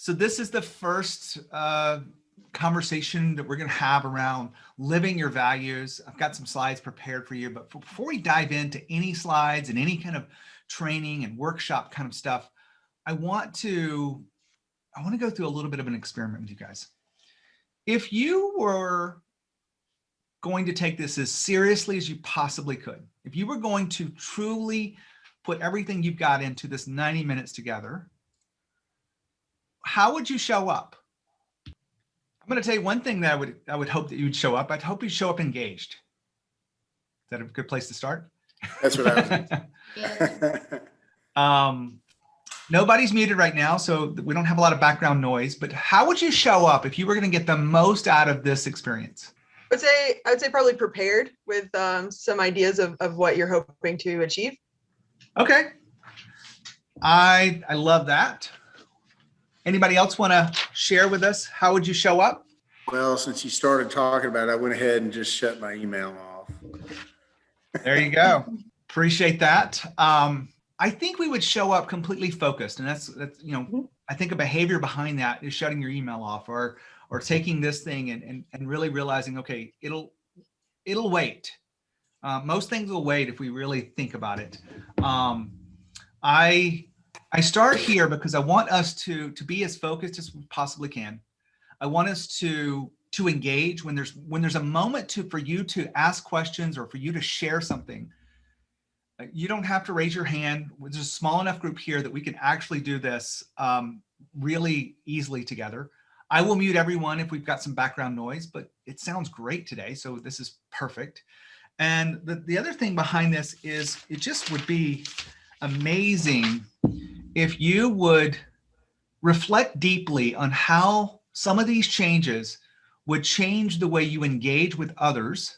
So this is the first conversation that we're going to have around living your values. I've got some slides prepared for you, but before we dive into any slides and any kind of training and workshop kind of stuff, I want to go through a little bit of an experiment with you guys. If you were going to take this as seriously as you possibly could, if you were going to truly put everything you've got into this 90 minutes together, how would you show up? I'm going to tell you one thing that I would hope that you'd show up. I'd hope you'd show up engaged. Is that a good place to start? That's what I was nobody's muted right now, so we don't have a lot of background noise, but how would you show up if you were going to get the most out of this experience? I would say probably prepared with some ideas of what you're hoping to achieve. Okay. I love that. Anybody else want to share with us? How would you show up? Well, since you started talking about it, I went ahead and just shut my email off. There you go. Appreciate that. I think we would show up completely focused, and that's I think a behavior behind that is shutting your email off or taking this thing and really realizing, okay, it'll wait. Most things will wait if we really think about it. I start here because I want us to be as focused as we possibly can. I want us to engage when there's a moment for you to ask questions or for you to share something. You don't have to raise your hand. There's a small enough group here that we can actually do this really easily together. I will mute everyone if we've got some background noise, but it sounds great today, so this is perfect. And the other thing behind this is it just would be amazing if you would reflect deeply on how some of these changes would change the way you engage with others.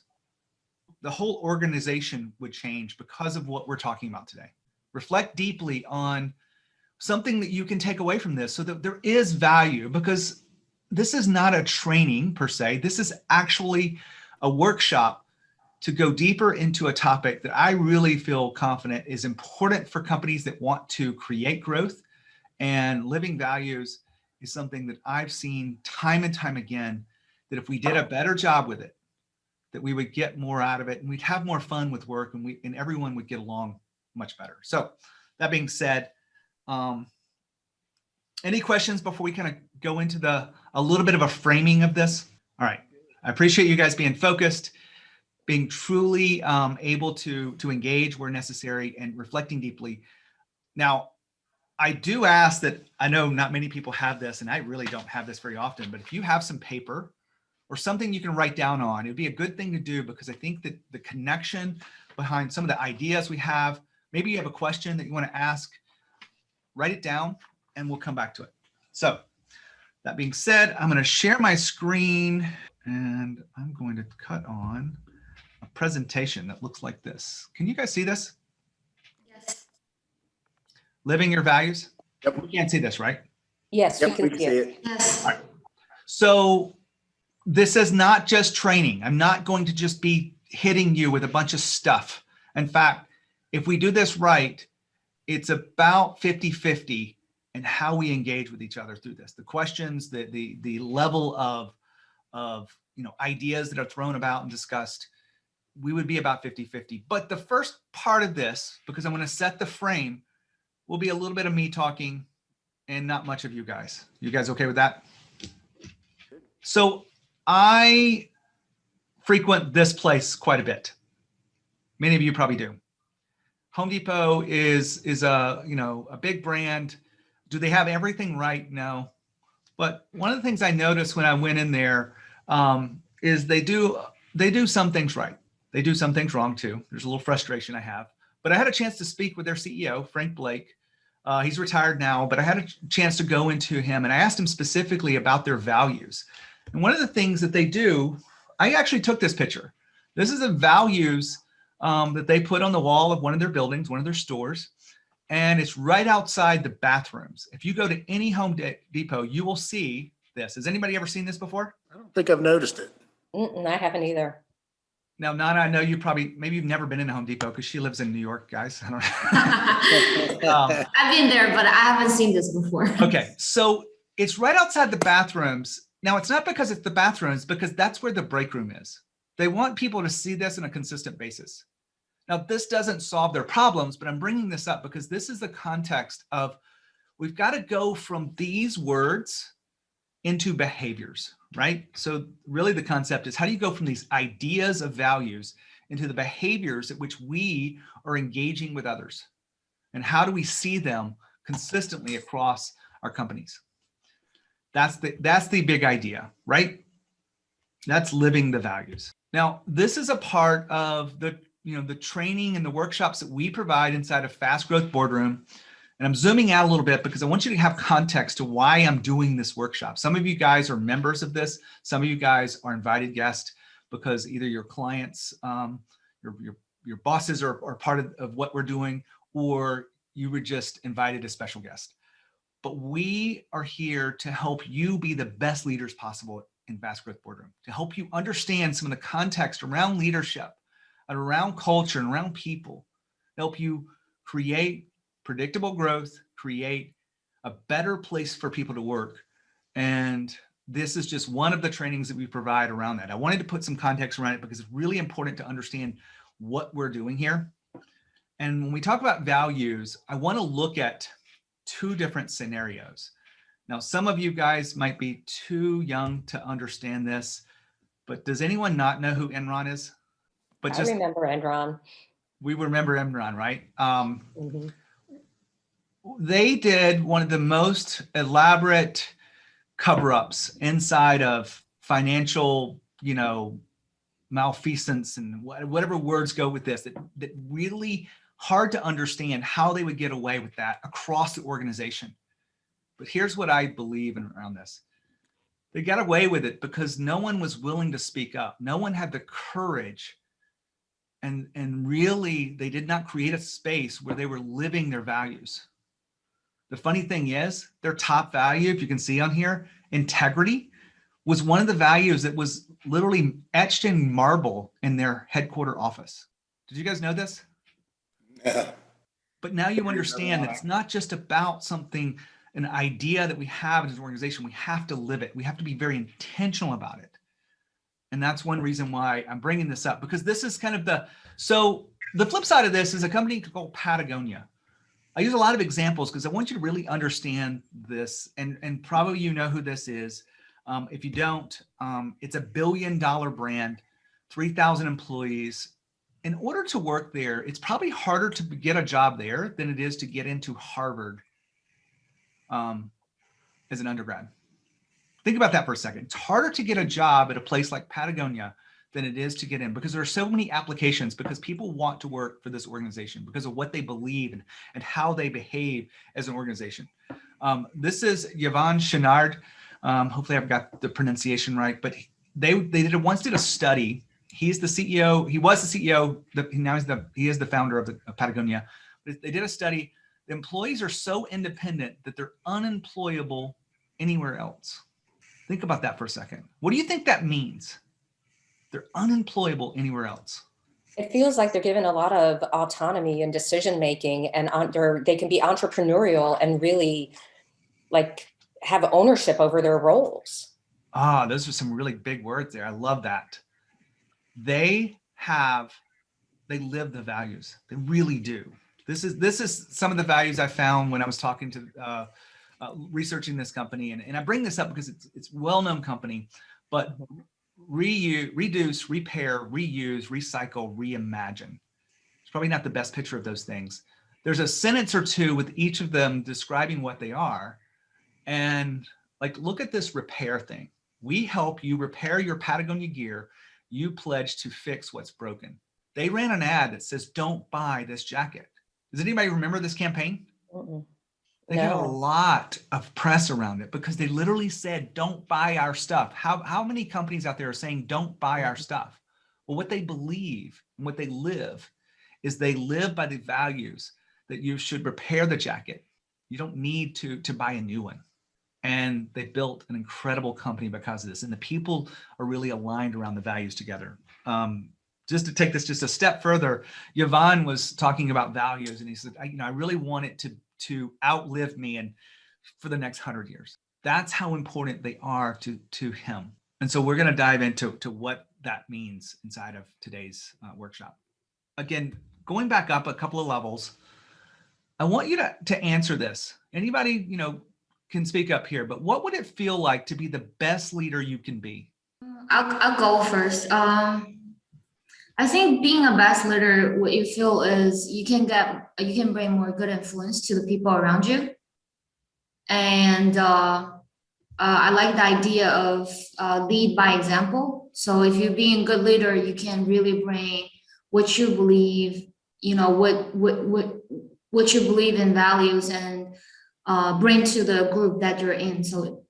The whole organization would change because of what we're talking about today. Reflect deeply on something that you can take away from this so that there is value, because this is not a training per se. This is actually a workshop to go deeper into a topic that I really feel confident is important for companies that want to create growth. And living values is something that I've seen time and time again, that if we did a better job with it, that we would get more out of it and we'd have more fun with work and everyone would get along much better. So that being said, any questions before we kind of go into a little bit of a framing of this? All right. I appreciate you guys being focused, being truly able to engage where necessary and reflecting deeply. Now, I do ask that, I know not many people have this, and I really don't have this very often, but if you have some paper or something you can write down on, it'd be a good thing to do, because I think that the connection behind some of the ideas we have, maybe you have a question that you want to ask, write it down and we'll come back to it. So that being said, I'm going to share my screen and I'm going to cut on a presentation that looks like this. Can you guys see this? Yes. Living your values? Yep. We can't see this, right? Yes, Yep, we can see it. Yes. All right. So this is not just training. I'm not going to just be hitting you with a bunch of stuff. In fact, if we do this right, it's about 50-50 in how we engage with each other through this. The questions, the level of ideas that are thrown about and discussed, we would be about 50-50. But the first part of this, because I want to set the frame, will be a little bit of me talking and not much of you guys. You guys okay with that? So I frequent this place quite a bit. Many of you probably do. Home Depot is a big brand. Do they have everything right? No. But one of the things I noticed when I went in there is they do some things right. They do some things wrong too. There's a little frustration I have. But I had a chance to speak with their CEO, Frank Blake. He's retired now, but I had a chance to go into him and I asked him specifically about their values. And one of the things that they do, I actually took this picture. This is the values that they put on the wall of one of their buildings, one of their stores, and it's right outside the bathrooms. If you go to any Home Depot, you will see this. Has anybody ever seen this before? I don't think I've noticed it. I haven't either. Now, Nana, I know maybe you've never been in a Home Depot because she lives in New York, guys. I don't know. I've been there, but I haven't seen this before. Okay, so It's right outside the bathrooms. Now, it's not because it's the bathrooms, because that's where the break room is. They want people to see this on a consistent basis. Now, this doesn't solve their problems, but I'm bringing this up because this is the context of we've got to go from these words into behaviors, right? So really the concept is, how do you go from these ideas of values into the behaviors at which we are engaging with others? And how do we see them consistently across our companies? That's the big idea, right? That's living the values. Now, this is a part of the training and the workshops that we provide inside of Fast Growth Boardroom. And I'm zooming out a little bit because I want you to have context to why I'm doing this workshop. Some of you guys are members of this. Some of you guys are invited guests because either your clients, your bosses are part of what we're doing, or you were just invited as special guest. But we are here to help you be the best leaders possible in Fast Growth Boardroom, to help you understand some of the context around leadership and around culture and around people, help you create predictable growth, create a better place for people to work. And this is just one of the trainings that we provide around that. I wanted to put some context around it because it's really important to understand what we're doing here. And when we talk about values, I want to look at two different scenarios. Now, some of you guys might be too young to understand this, but does anyone not know who Enron is? But I remember Enron. we remember Enron, right? Mhm. They did one of the most elaborate cover-ups inside of financial, malfeasance and whatever words go with this, that really hard to understand how they would get away with that across the organization. But here's what I believe around this. They got away with it because no one was willing to speak up. No one had the courage. And really, they did not create a space where they were living their values. The funny thing is, their top value, if you can see on here, integrity, was one of the values that was literally etched in marble in their headquarter office. Did you guys know this? Yeah. But now you understand that it's not just about something, an idea that we have as an organization. We have to live it. We have to be very intentional about it. And that's one reason why I'm bringing this up, because this is kind of so the flip side of this is a company called Patagonia. I use a lot of examples because I want you to really understand this, and probably you know who this is. If you don't, it's a $1 billion brand, 3,000 employees. In order to work there, it's probably harder to get a job there than it is to get into Harvard as an undergrad. Think about that for a second. It's harder to get a job at a place like Patagonia than it is to get in, because there are so many applications, because people want to work for this organization because of what they believe and how they behave as an organization. This is Yvon Chouinard. Hopefully I've got the pronunciation right, but they once did a study. He's the CEO. He was the CEO. Now he is the founder of Patagonia. But they did a study. The employees are so independent that they're unemployable anywhere else. Think about that for a second. What do you think that means? They're unemployable anywhere else. It feels like they're given a lot of autonomy and decision making, and they can be entrepreneurial and really like have ownership over their roles. Those are some really big words there. I love that. They live the values. They really do. This is some of the values I found when I was talking to researching this company, and I bring this up because it's a well-known company, but reduce, repair, reuse, recycle, reimagine. It's probably not the best picture of those things. There's a sentence or two with each of them describing what they are, and look at this repair thing. We help you repair your Patagonia gear. You pledge to fix what's broken. They ran an ad that says, "Don't buy this jacket." Does anybody remember this campaign? Mm-mm. They had a No. lot of press around it because they literally said, "Don't buy our stuff." How many companies out there are saying, "Don't buy our stuff"? Well, what they believe and what they live is they live by the values that you should repair the jacket. You don't need to buy a new one. And they built an incredible company because of this. And the people are really aligned around the values together. Just to take this just a step further, Yvon was talking about values, and he said, I really want it to outlive me and for the next 100 years. That's how important they are to him. And so we're going to dive into what that means inside of today's workshop. Again, going back up a couple of levels, I want you to answer this. Anybody, can speak up here, but what would it feel like to be the best leader you can be? I'll go first. I think being a best leader, what you feel is you can bring more good influence to the people around you. And I like the idea of lead by example. So if you're being a good leader, you can really bring what you believe, what you believe in values and bring to the group that you're in. So,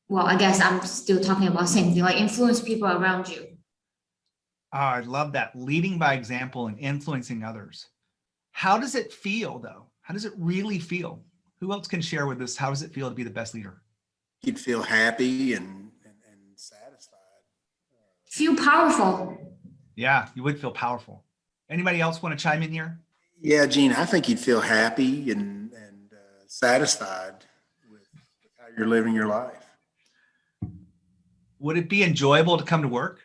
well, I guess I'm still talking about the same thing, like influence people around you. Oh, I love that. Leading by example and influencing others. How does it feel though? How does it really feel? Who else can share with us? How does it feel to be the best leader? You'd feel happy and satisfied. Feel powerful. Yeah, you would feel powerful. Anybody else want to chime in here? Yeah, Gene, I think you'd feel happy and satisfied with how you're living your life. Would it be enjoyable to come to work?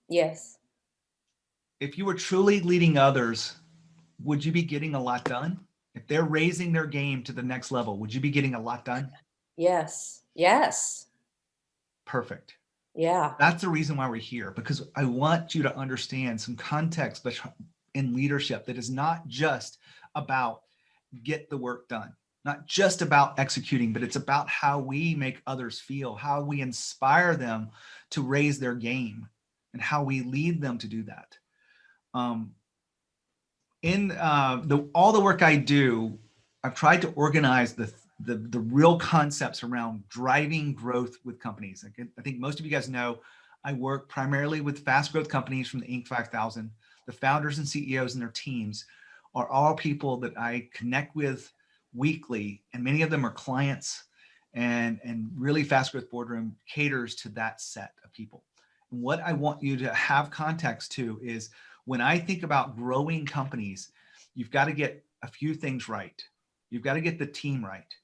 Yes. If you were truly leading others, would you be getting a lot done? If they're raising their game to the next level, would you be getting a lot done? Yes. Yes. Perfect. Yeah. That's the reason why we're here, because I want you to understand some context in leadership that is not just about get the work done, not just about executing, but it's about how we make others feel, how we inspire them to raise their game, and how we lead them to do that. In all the work I do, I've tried to organize the real concepts around driving growth with companies. I think most of you guys know I work primarily with fast growth companies from the Inc. 5000. The founders and CEOs and their teams are all people that I connect with weekly, and many of them are clients, and really Fast Growth Boardroom caters to that set of people. And what I want you to have context to is when I think about growing companies, you've got to get a few things right. You've got to get the team right.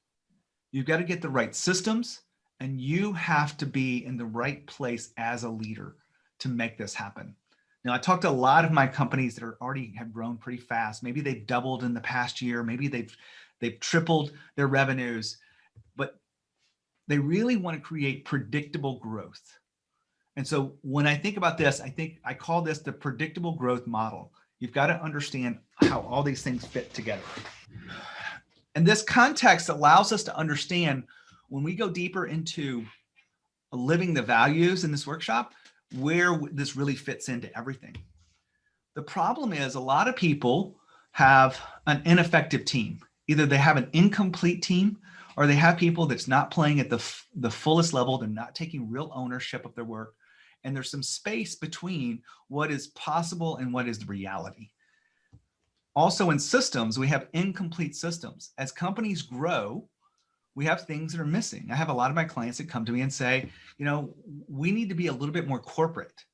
You've got to get the right systems, and you have to be in the right place as a leader to make this happen. Now, I talked to a lot of my companies that already have grown pretty fast. Maybe they've doubled in the past year. Maybe they've tripled their revenues, but they really want to create predictable growth. And so when I think about this, I call this the predictable growth model. You've got to understand how all these things fit together. And this context allows us to understand when we go deeper into living the values in this workshop, where this really fits into everything. The problem is a lot of people have an ineffective team. Either they have an incomplete team, or they have people that's not playing at the fullest level. They're not taking real ownership of their work. And there's some space between what is possible and what is the reality. Also in systems, we have incomplete systems. As companies grow, we have things that are missing. I have a lot of my clients that come to me and say, we need to be a little bit more corporate.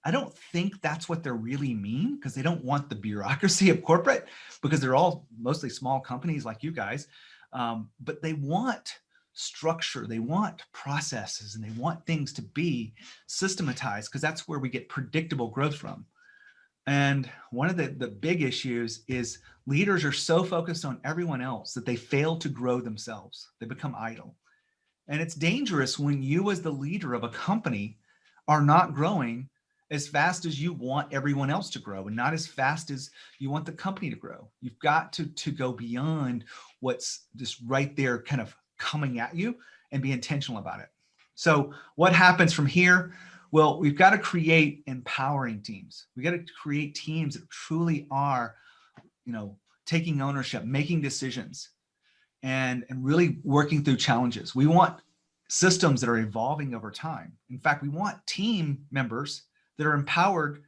I don't think that's what they really mean, because they don't want the bureaucracy of corporate, because they're all mostly small companies like you guys. But they want structure, they want processes, and they want things to be systematized, because that's where we get predictable growth from. And one of the big issues is leaders are so focused on everyone else that they fail to grow themselves. They become idle. And it's dangerous when you, as the leader of a company, are not growing as fast as you want everyone else to grow, and not as fast as you want the company to grow. You've got to go beyond what's just right there kind of coming at you and be intentional about it. So what happens from here? Well, we've got to create empowering teams. We got to create teams that truly are, taking ownership, making decisions, and really working through challenges. We want systems that are evolving over time. In fact, we want team members that are empowered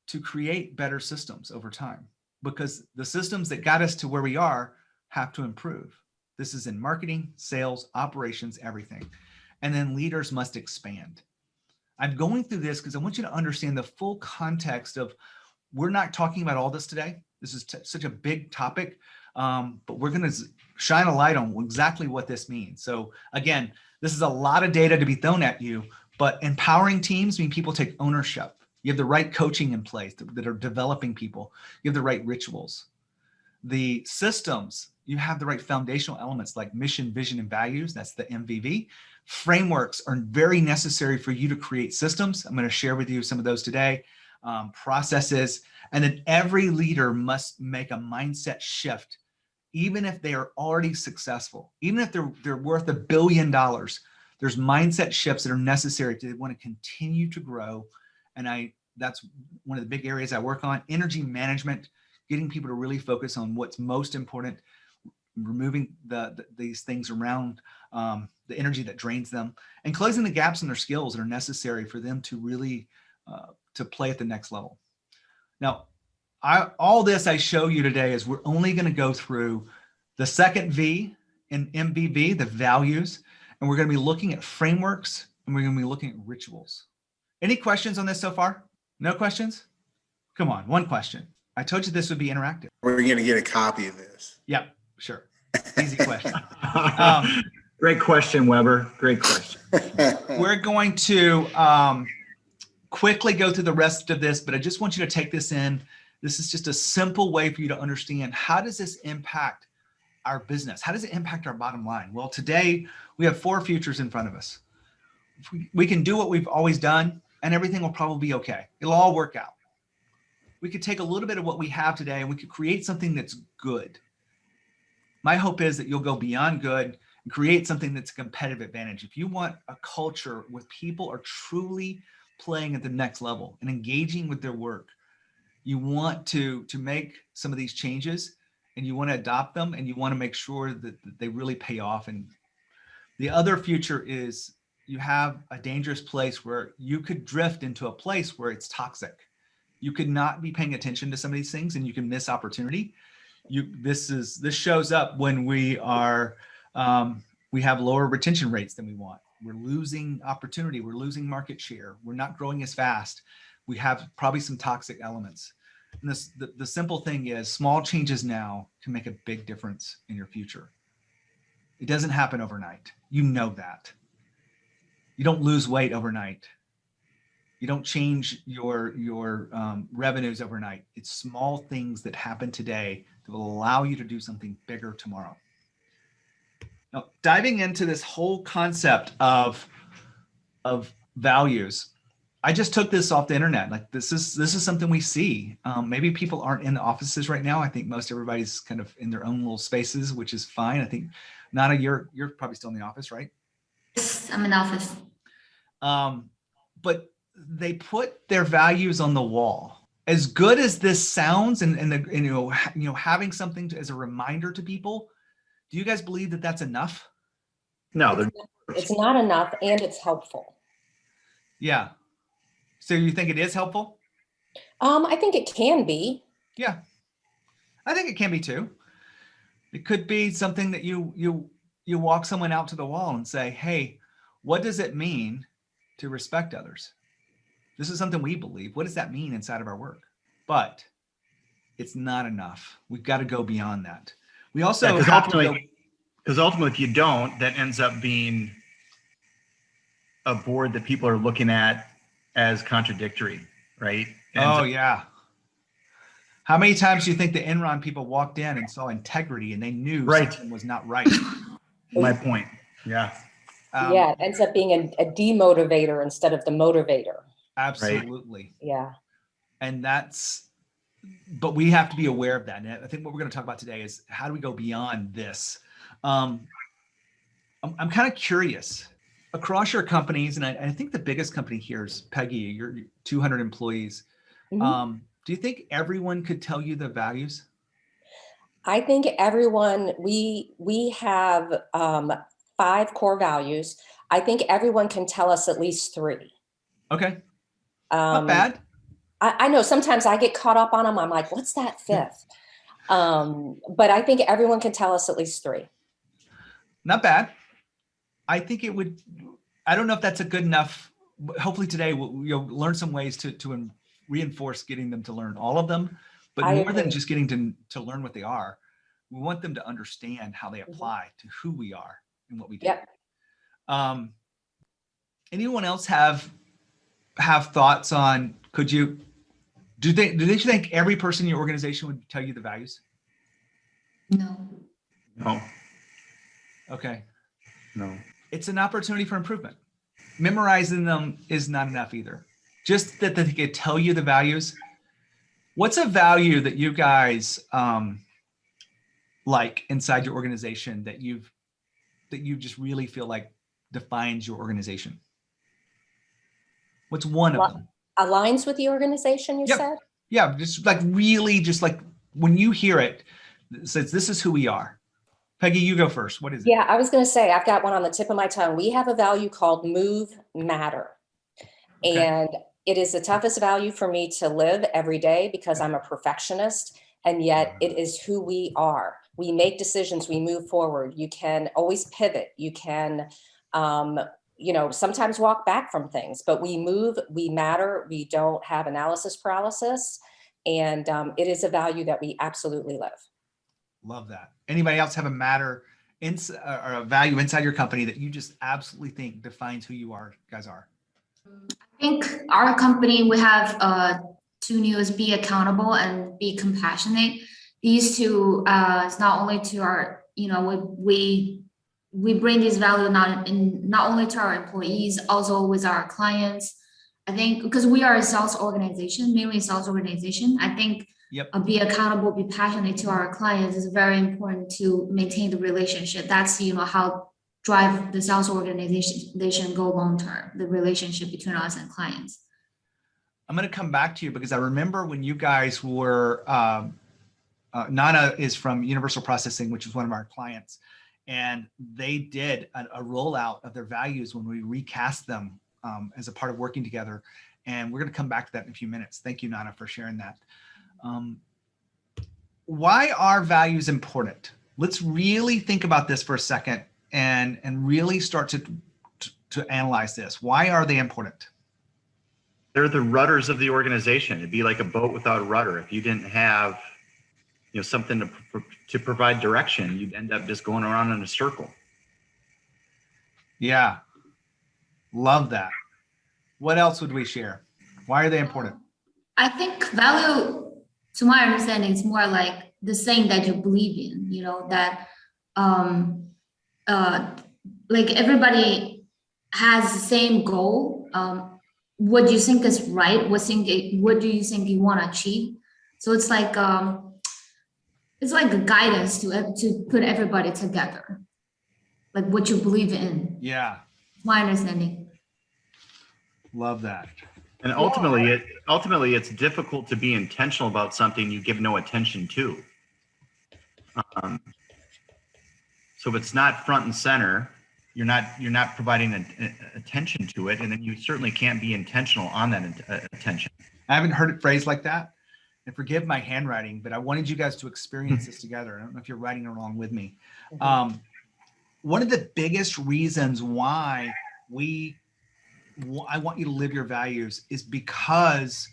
to create better systems over time, because the systems that got us to where we are have to improve. This is in marketing, sales, operations, everything. And then leaders must expand. I'm going through this because I want you to understand the full context of, we're not talking about all this today. This is such a big topic. But we're going to shine a light on exactly what this means. So again, this is a lot of data to be thrown at you, but empowering teams mean people take ownership. You have the right coaching in place that are developing people. You have the right rituals. The systems, you have the right foundational elements like mission, vision, and values. That's the MVV. Frameworks are very necessary for you to create systems. I'm going to share with you some of those today. Processes, and then every leader must make a mindset shift, even if they are already successful, even if they're worth $1 billion. There's mindset shifts that are necessary to want to continue to grow. And that's one of the big areas I work on. Energy management, getting people to really focus on what's most important, removing these things around the energy that drains them, and closing the gaps in their skills that are necessary for them to really to play at the next level. Now, all this I show you today is we're only going to go through the second V in MVV, the values, and we're going to be looking at frameworks, and we're going to be looking at rituals. Any questions on this so far? No questions? Come on, one question. I told you this would be interactive. We're going to get a copy of this. Yeah, sure. Easy question. Great question, Weber. Great question. We're going to quickly go through the rest of this, but I just want you to take this in. This is just a simple way for you to understand, how does this impact our business? How does it impact our bottom line? Well, today we have 4 futures in front of us. We can do what we've always done, and everything will probably be okay. It'll all work out. We could take a little bit of what we have today and we could create something that's good. My hope is that you'll go beyond good and create something that's a competitive advantage. If you want a culture where people are truly playing at the next level and engaging with their work, you want to make some of these changes, and you want to adopt them, and you want to make sure that they really pay off. And the other future is you have a dangerous place where you could drift into a place where it's toxic. You could not be paying attention to some of these things, and you can miss opportunity. This shows up when we have lower retention rates than we want. We're losing opportunity. We're losing market share. We're not growing as fast. We have probably some toxic elements. And the simple thing is, small changes now can make a big difference in your future. It doesn't happen overnight. You know that. You don't lose weight overnight. You don't change your revenues overnight. It's small things that happen today that will allow you to do something bigger tomorrow. Now, diving into this whole concept of values, I just took this off the internet. Like this is something we see. Maybe people aren't in the offices right now. I think most everybody's kind of in their own little spaces, which is fine. I think, Nana, you're probably still in the office, right? Yes, I'm in the office. But they put their values on the wall. As good as this sounds, and having something as a reminder to people, do you guys believe that that's enough? No, It's not enough, and it's helpful. Yeah. So you think it is helpful? I think it can be. Yeah, I think it can be too. It could be something that you walk someone out to the wall and say, hey, what does it mean to respect others? This is something we believe. What does that mean inside of our work? But it's not enough. We've got to go beyond that. We also because ultimately, if you don't, that ends up being a board that people are looking at as contradictory, right? Yeah. How many times do you think the Enron people walked in and saw integrity and they knew something was not right? My point. Yeah. Yeah, it ends up being a demotivator instead of the motivator. Absolutely. Right. Yeah. And but we have to be aware of that. And I think what we're going to talk about today is, how do we go beyond this? I'm kind of curious across your companies, and I think the biggest company here is Peggy, you're 200 employees. Mm-hmm. Do you think everyone could tell you the values? I think everyone, we have 5 core values. I think everyone can tell us at least 3. Okay. Not bad. I know sometimes I get caught up on them. I'm like, what's that 5th? But I think everyone can tell us at least 3. Not bad. I think it would, I don't know if that's a good enough. Hopefully today you'll learn some ways to reinforce getting them to learn all of them, but more than just getting to learn what they are. We want them to understand how they apply to who we are and what we do. Yep. Anyone else have thoughts on, do they think every person in your organization would tell you the values? No. No, Okay. no. It's an opportunity for improvement. Memorizing them is not enough either. Just that they could tell you the values. What's a value that you guys like inside your organization that you just really feel like defines your organization? What's one of them? Aligns with the organization, you Yep. said? Yeah, just like really, just like when you hear it, it says this is who we are. Peggy, you go first. What is it? Yeah, I was going to say, I've got one on the tip of my tongue. We have a value called move matter. Okay. And it is the toughest value for me to live every day because I'm a perfectionist, and yet it is who we are. We make decisions, we move forward. You can always pivot. You can, sometimes walk back from things, but we move, we matter. We don't have analysis paralysis. And it is a value that we absolutely live. Love that. Anybody else have a matter or a value inside your company that you just absolutely think defines who you guys are? I think our company, we have two news: be accountable and be compassionate. These two is not only to our, we bring this value not only to our employees, also with our clients. I think because we are a sales organization, mainly a sales organization, I think Yep. Be accountable, be passionate to our clients is very important to maintain the relationship. That's how drive the sales organization go long term, the relationship between us and clients. I'm going to come back to you because I remember when you guys were, Nana is from Universal Processing, which is one of our clients, and they did a rollout of their values when we recast them as a part of working together. And we're going to come back to that in a few minutes. Thank you, Nana, for sharing that. Why are values important? Let's really think about this for a second and really start to analyze this. Why are they important? They're the rudders of the organization. It'd be like a boat without a rudder. If you didn't have, something to provide direction, you'd end up just going around in a circle. Yeah, love that. What else would we share? Why are they important? I think value, to my understanding, is more like the saying that you believe in, that like everybody has the same goal. What do you think is right? What do you think you want to achieve? So it's like a guidance to put everybody together, like what you believe in. Yeah, My understanding. love that. And ultimately, it's difficult to be intentional about something you give no attention to. So if it's not front and center, you're not providing attention to it, and then you certainly can't be intentional on that attention. I haven't heard it phrased like that, and forgive my handwriting, but I wanted you guys to experience this together. I don't know if you're writing along with me. One of the biggest reasons why I want you to live your values is because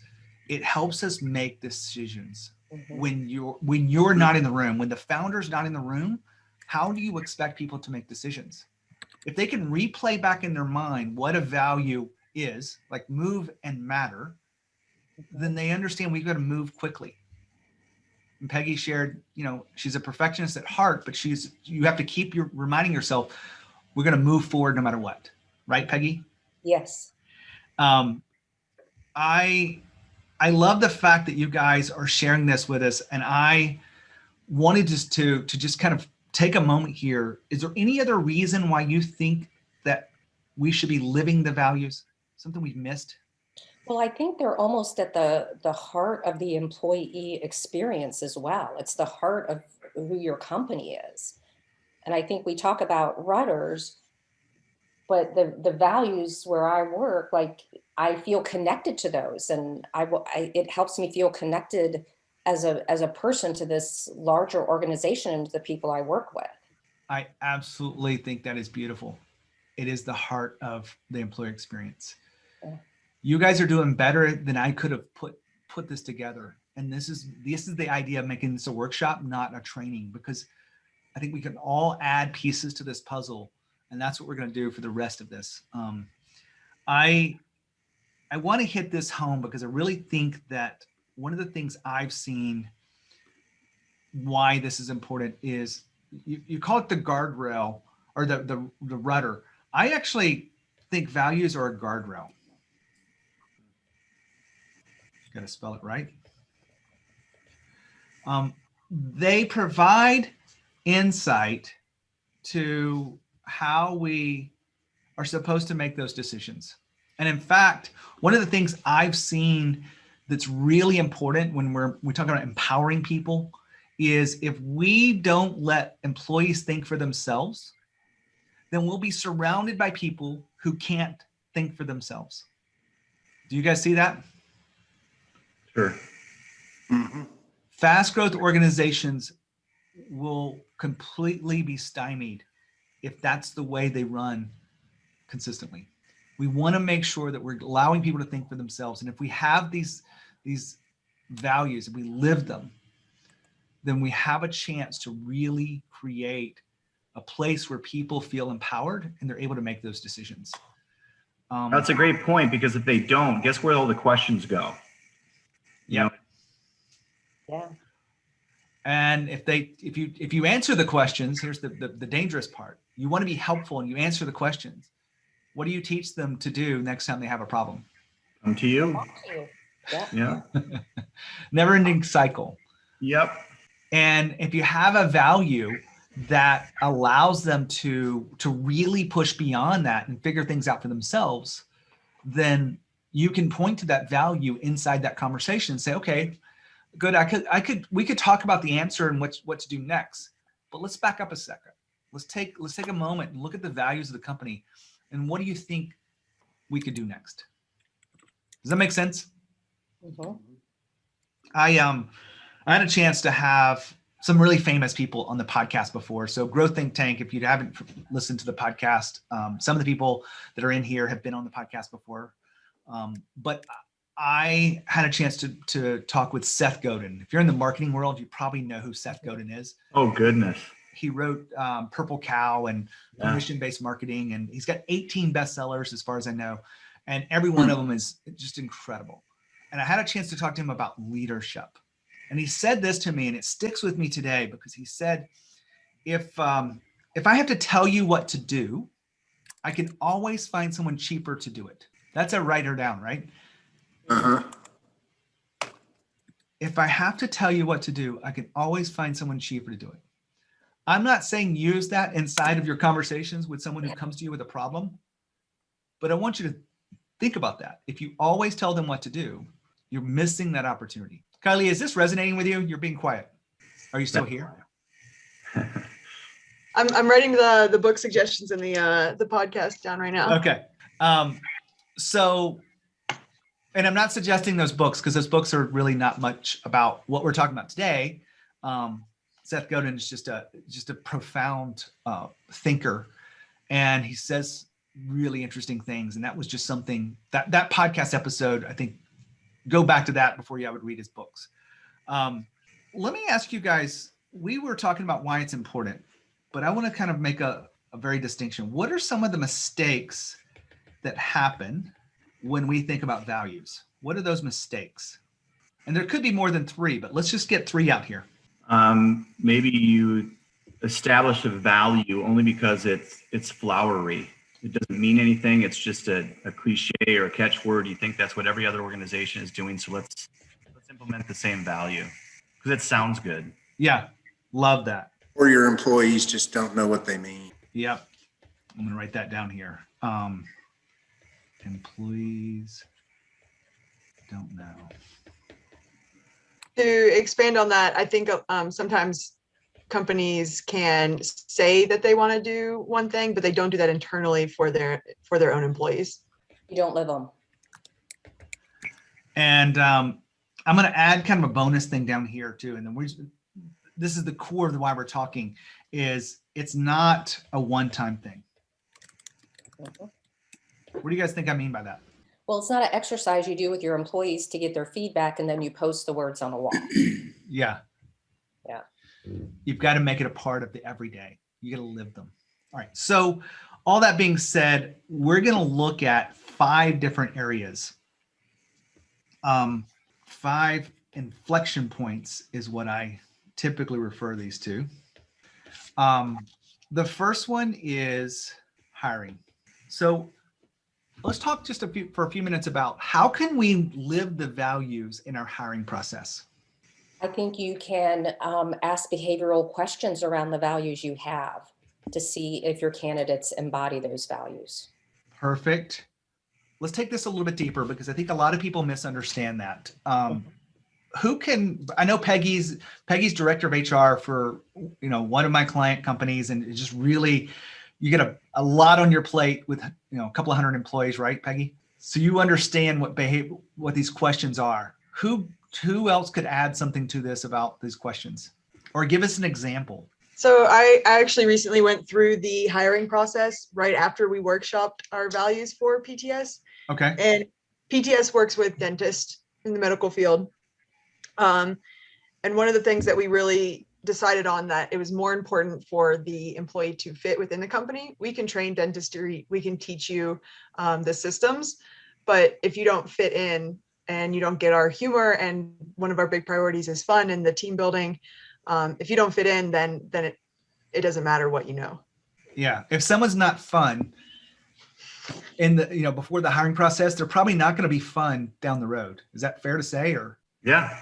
it helps us make decisions. When you're not in the room, when the founder's not in the room, how do you expect people to make decisions? If they can replay back in their mind what a value is, like move and matter, then they understand we've got to move quickly. And Peggy shared, she's a perfectionist at heart, but you have to keep reminding yourself, we're going to move forward no matter what. Right, Peggy? Yes. I love the fact that you guys are sharing this with us, and I wanted just to just kind of take a moment here. Is there any other reason why you think that we should be living the values? Something we've missed? Well, I think they're almost at the heart of the employee experience as well. It's the heart of who your company is. And I think we talk about rudders, but the values where I work, like I feel connected to those, and it helps me feel connected as a person to this larger organization and to the people I work with. I absolutely think that is beautiful. It is the heart of the employee experience. Yeah. You guys are doing better than I could have put this together. And this is the idea of making this a workshop, not a training, because I think we can all add pieces to this puzzle, and that's what we're going to do for the rest of this. I want to hit this home because I really think that one of the things I've seen why this is important is you call it the guardrail or the rudder. I actually think values are a guardrail. Got to spell it right. They provide insight to how we are supposed to make those decisions. And in fact, one of the things I've seen that's really important when we talk about empowering people is if we don't let employees think for themselves, then we'll be surrounded by people who can't think for themselves. Do you guys see that? Sure. Mhm. Fast growth organizations will completely be stymied if that's the way they run consistently. We want to make sure that we're allowing people to think for themselves. And if we have these values, if we live them, then we have a chance to really create a place where people feel empowered and they're able to make those decisions. That's a great point, because if they don't, guess where all the questions go? You know, Yeah. And if you answer the questions, here's the dangerous part. You want to be helpful and you answer the questions. What do you teach them to do next time they have a problem? come to you. Talk to you. Yeah. Yeah. Never ending cycle. Yep. And if you have a value that allows them to really push beyond that and figure things out for themselves, then you can point to that value inside that conversation and say, okay, good. We could talk about the answer and what to do next, but let's back up a second. Let's take a moment and look at the values of the company and what do you think we could do next? Does that make sense? Mhm. I had a chance to have some really famous people on the podcast before. So Growth Think Tank, if you haven't listened to the podcast, some of the people that are in here have been on the podcast before. But I had a chance to talk with Seth Godin. If you're in the marketing world, you probably know who Seth Godin is. Oh, goodness. He wrote Purple Cow and Yeah. Permission-Based Marketing, and he's got 18 bestsellers as far as I know. And every one of them is just incredible. And I had a chance to talk to him about leadership. And he said this to me, and it sticks with me today because he said, if I have to tell you what to do, I can always find someone cheaper to do it. That's a write her down, right? Uh-huh. If I have to tell you what to do, I can always find someone cheaper to do it. I'm not saying use that inside of your conversations with someone who comes to you with a problem, but I want you to think about that. If you always tell them what to do, you're missing that opportunity. Kylie, is this resonating with you? You're being quiet. Are you still here? I'm writing the book suggestions in the podcast down right now. Okay. So, and I'm not suggesting those books because those books are really not much about what we're talking about today. Seth Godin is just a profound thinker, and he says really interesting things. And that was just something that podcast episode, I think, go back to that before I would read his books. Let me ask you guys, we were talking about why it's important, but I want to kind of make a very distinction. What are some of the mistakes that happen when we think about values? What are those mistakes? And there could be more than 3, but let's just get 3 out here. Maybe you establish a value only because it's flowery. It doesn't mean anything. It's just a cliche or a catchword. You think that's what every other organization is doing. So let's implement the same value because it sounds good. Yeah, love that. Or your employees just don't know what they mean. Yep. I'm going to write that down here. Employees don't know. To expand on that, I think sometimes companies can say that they want to do one thing, but they don't do that internally for their own employees. You don't live them. And I'm going to add kind of a bonus thing down here too. And then this is the core of why we're talking is it's not a one-time thing. Mhm. What do you guys think I mean by that? Well, it's not an exercise you do with your employees to get their feedback and then you post the words on a wall. Yeah. Yeah. You've got to make it a part of the everyday. You got to live them. All right. So all that being said, we're going to look at 5 different areas. 5 inflection points is what I typically refer these to. The first one is hiring. So let's talk just for a few minutes about how can we live the values in our hiring process? I think you can ask behavioral questions around the values you have to see if your candidates embody those values. Perfect. Let's take this a little bit deeper because I think a lot of people misunderstand that. I know Peggy's director of HR for, one of my client companies, and it just really, you get a lot on your plate with, a couple of hundred employees, right, Peggy? So you understand what these questions are. Who else could add something to this about these questions, or give us an example? So I actually recently went through the hiring process right after we workshopped our values for PTS. Okay. And PTS works with dentists in the medical field. And one of the things that we really decided on, that it was more important for the employee to fit within the company. We can train dentistry, we can teach you the systems, but if you don't fit in and you don't get our humor, and one of our big priorities is fun and the team building, if you don't fit in, then it doesn't matter what you know. Yeah. If someone's not fun in the, before the hiring process, they're probably not going to be fun down the road. Is that fair to say? Or, Yeah.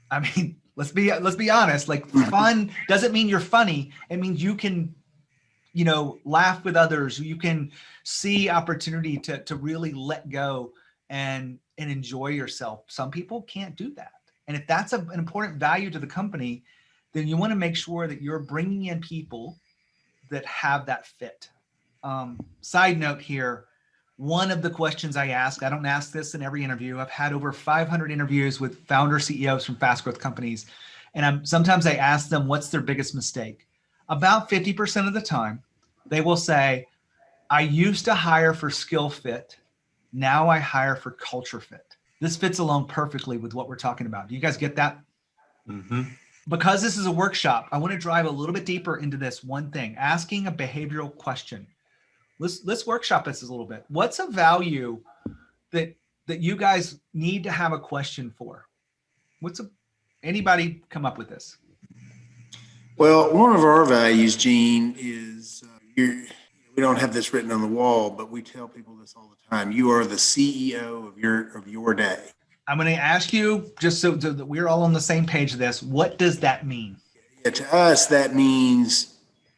I mean, let's be honest, like fun doesn't mean you're funny. It means you can, laugh with others. You can see opportunity to really let go and enjoy yourself. Some people can't do that. And if that's an important value to the company, then you want to make sure that you're bringing in people that have that fit. Side note here, one of the questions I ask, I don't ask this in every interview. I've had over 500 interviews with founder CEOs from fast growth companies. And sometimes I ask them, what's their biggest mistake? About 50% of the time, they will say, I used to hire for skill fit. Now I hire for culture fit. This fits along perfectly with what we're talking about. Do you guys get that? Mm-hmm. Because this is a workshop, I want to drive a little bit deeper into this one thing, asking a behavioral question. Let's workshop this a little bit. What's a value that you guys need to have a question for? Anybody come up with this? Well, one of our values, Gene, is we don't have this written on the wall, but we tell people this all the time. You are the CEO of your day. I'm going to ask you, just so that we're all on the same page of this, what does that mean? Yeah, to us, that means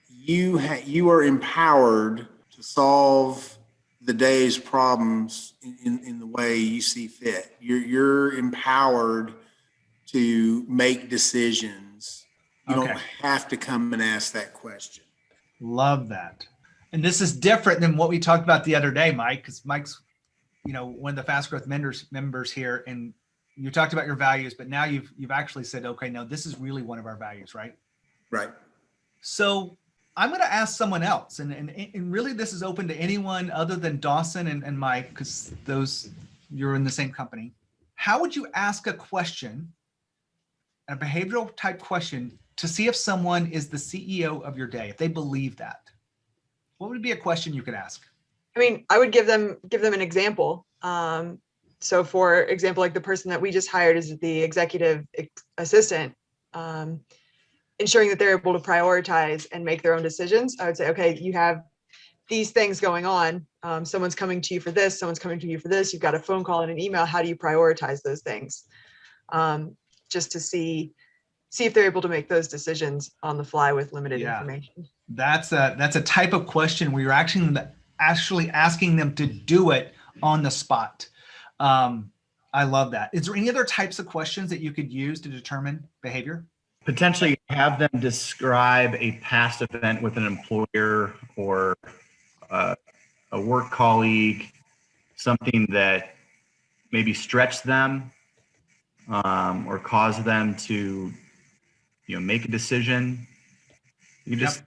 you are empowered to solve the day's problems in the way you see fit. You're empowered to make decisions. You Okay. don't have to come and ask that question. Love that. And this is different than what we talked about the other day, Mike, because Mike's, one of the fast growth members here, and you talked about your values, but now you've actually said, okay, no, this is really one of our values, right? Right. So I'm going to ask someone else, and really this is open to anyone other than Dawson and Mike, because you're in the same company. How would you ask a question, a behavioral type question, to see if someone is the CEO of your day, if they believe that? What would be a question you could ask? I mean, I would give them an example. So for example, like the person that we just hired is the executive assistant, ensuring that they're able to prioritize and make their own decisions. I would say, okay, you have these things going on. Someone's coming to you for this, someone's coming to you for this. You've got a phone call and an email. How do you prioritize those things? Just to see if they're able to make those decisions on the fly with limited information. That's a type of question where you're actually asking them to do it on the spot. I love that. Is there any other types of questions that you could use to determine behavior? Potentially have them describe a past event with an employer or a work colleague, something that maybe stretched them or caused them to, make a decision. You just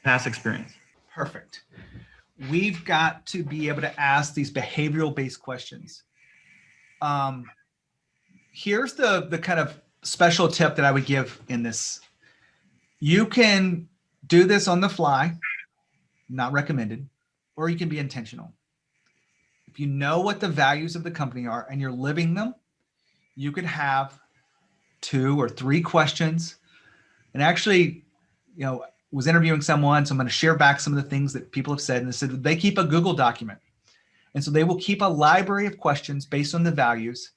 past experience. Perfect. we've got to be able to ask these behavioral based questions. Here's the kind of special tip that I would give in this. You can do this on the fly, not recommended, or you can be intentional. If you know what the values of the company are and you're living them, you could have 2 or 3 questions. And actually, was interviewing someone, so I'm going to share back some of the things that people have said. And they said they keep a Google document. And so they will keep a library of questions based on the values,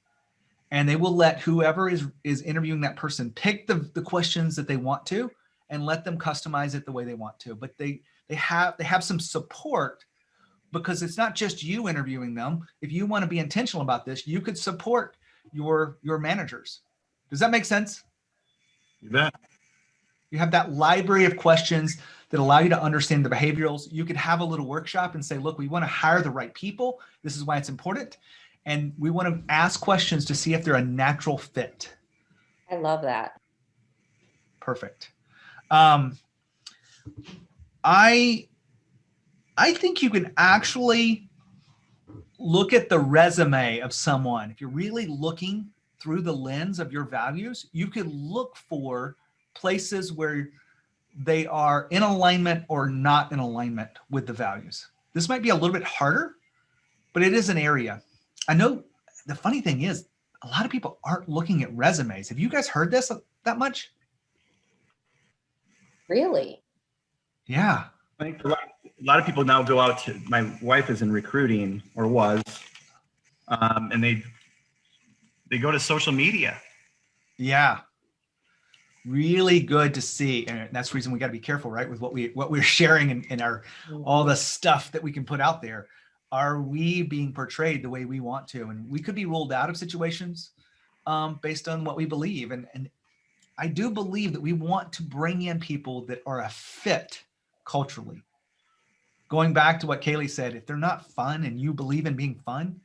and they will let whoever is interviewing that person pick the questions that they want to and let them customize it the way they want to. But they have some support, because it's not just you interviewing them. If you want to be intentional about this, you could support your managers. Does that make sense? You bet. You have that library of questions that allow you to understand the behaviorals. You could have a little workshop and say, look, we want to hire the right people. This is why it's important. And we want to ask questions to see if they're a natural fit. I love that. Perfect. I think you can actually look at the resume of someone. If you're really looking through the lens of your values, you could look for places where they are in alignment or not in alignment with the values. This might be a little bit harder, but it is an area. I know the funny thing is a lot of people aren't looking at resumes. Have you guys heard this that much? Really? Yeah. I think a lot of people now go out to, my wife is in recruiting, or was, and they go to social media. Yeah. Really good to see. And that's the reason we got to be careful, right? With what we're sharing in our, all the stuff that we can put out there. Are we being portrayed the way we want to? And we could be ruled out of situations based on what we believe. And I do believe that we want to bring in people that are a fit culturally. Going back to what Kaylee said, if they're not fun and you believe in being fun,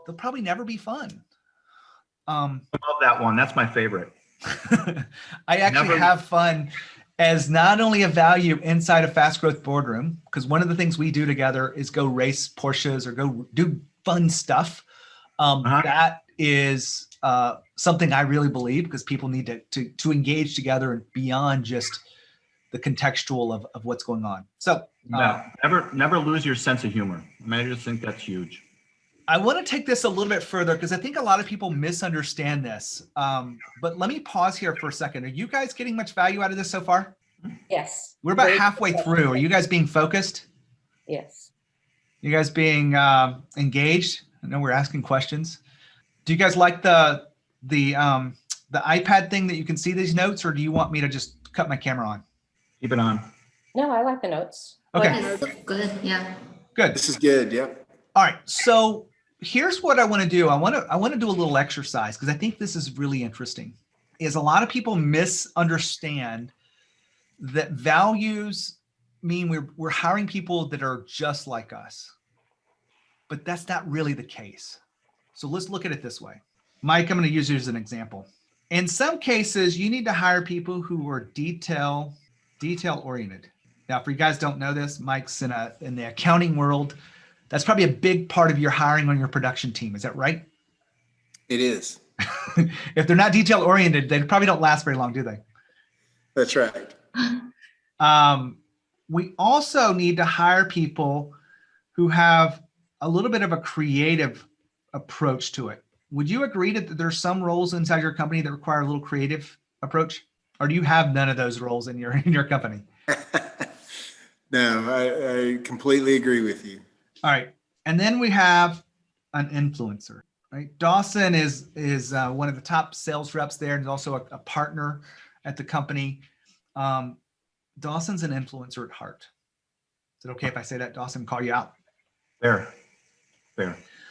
they'll probably never be fun. I love that one. That's my favorite. I actually have fun as not only a value inside a fast growth boardroom, because one of the things we do together is go race Porsches or go do fun stuff. That is something I really believe, because people need to engage together and beyond just the contextual of what's going on. So never lose your sense of humor. I mean, I just think that's huge. I want to take this a little bit further because I think a lot of people misunderstand this. But let me pause here for a second. Are you guys getting much value out of this so far? Yes. We're about halfway through. Are you guys being focused? Yes. You guys being engaged? I know we're asking questions. Do you guys like the iPad thing that you can see these notes, or do you want me to just cut my camera on? Keep it on. No, I like the notes. Okay. Yes, good, yeah. Good. This is good. Yep. All right. So here's what I want to do. I want to do a little exercise, because I think this is really interesting. Is a lot of people misunderstand that values mean we're hiring people that are just like us, but that's not really the case. So let's look at it this way. Mike, I'm going to use you as an example. In some cases, you need to hire people who are detail oriented. Now, for you guys don't know this, Mike's in the accounting world. That's probably a big part of your hiring on your production team. Is that right? It is. If they're not detail oriented, they probably don't last very long, do they? That's right. We also need to hire people who have a little bit of a creative approach to it. Would you agree that there's some roles inside your company that require a little creative approach? Or do you have none of those roles in your company? No, I completely agree with you. All right. And then we have an influencer, right? Dawson is one of the top sales reps there, and is also a partner at the company. Dawson's an influencer at heart. Is it okay if I say that, Dawson, call you out? Fair.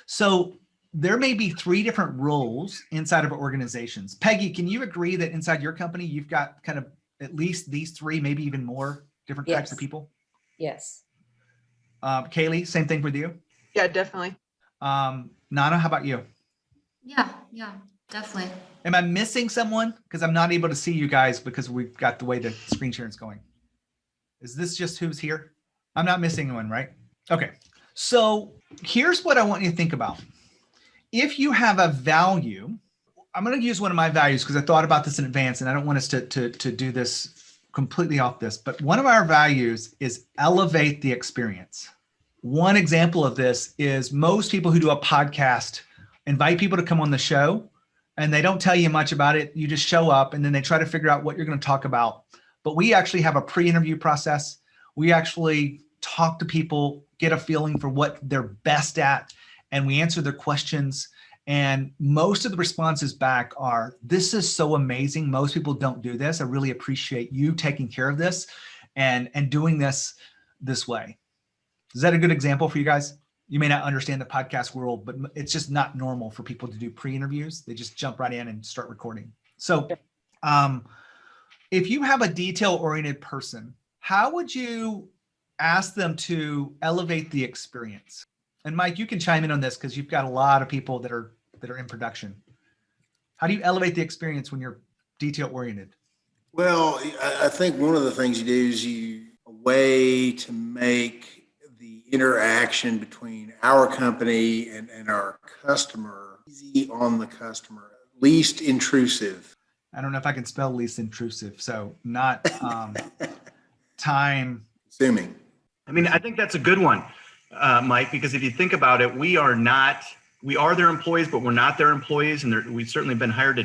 So there may be 3 different roles inside of organizations. Peggy, can you agree that inside your company, you've got kind of at least these 3, maybe even more different types of people? Yes. Kaylee, same thing with you? Yeah, definitely. Nana, how about you? Yeah, definitely. Am I missing someone? Because I'm not able to see you guys because we've got the way the screen sharing is going. Is this just who's here? I'm not missing one, right? Okay. So here's what I want you to think about. If you have a value, I'm going to use one of my values because I thought about this in advance and I don't want us to do this completely off this, but one of our values is elevate the experience. One example of this is most people who do a podcast invite people to come on the show and they don't tell you much about it. You just show up and then they try to figure out what you're going to talk about. But we actually have a pre-interview process. We actually talk to people, get a feeling for what they're best at, and we answer their questions. And most of the responses back are, this is so amazing. Most people don't do this. I really appreciate you taking care of this and doing this way. Is that a good example for you guys? You may not understand the podcast world, but it's just not normal for people to do pre-interviews. They just jump right in and start recording. So if you have a detail-oriented person, how would you ask them to elevate the experience? And Mike, you can chime in on this because you've got a lot of people that are in production. How do you elevate the experience when you're detail-oriented? Well, I think one of the things you do is a way to make the interaction between our company and our customer easy on the customer, least intrusive. I don't know if I can spell least intrusive. So not time Consuming. I mean, I think that's a good one, Mike, because if you think about it, we are their employees, but we're not their employees. And we've certainly been hired to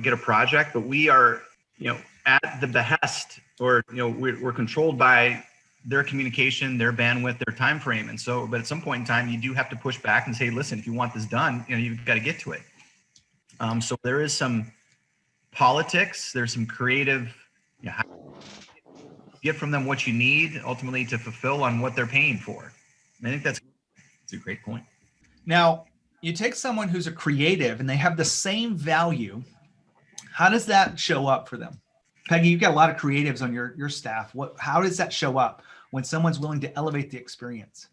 get a project, but we are, at the behest, or, we're controlled by their communication, their bandwidth, their time frame. And so, but at some point in time, you do have to push back and say, listen, if you want this done, you've got to get to it. So there is some politics, there's some creative, get from them what you need ultimately to fulfill on what they're paying for. And I think that's a great point. Now, you take someone who's a creative and they have the same value. How does that show up for them? Peggy, you've got a lot of creatives on your staff. How does that show up when someone's willing to elevate the experience?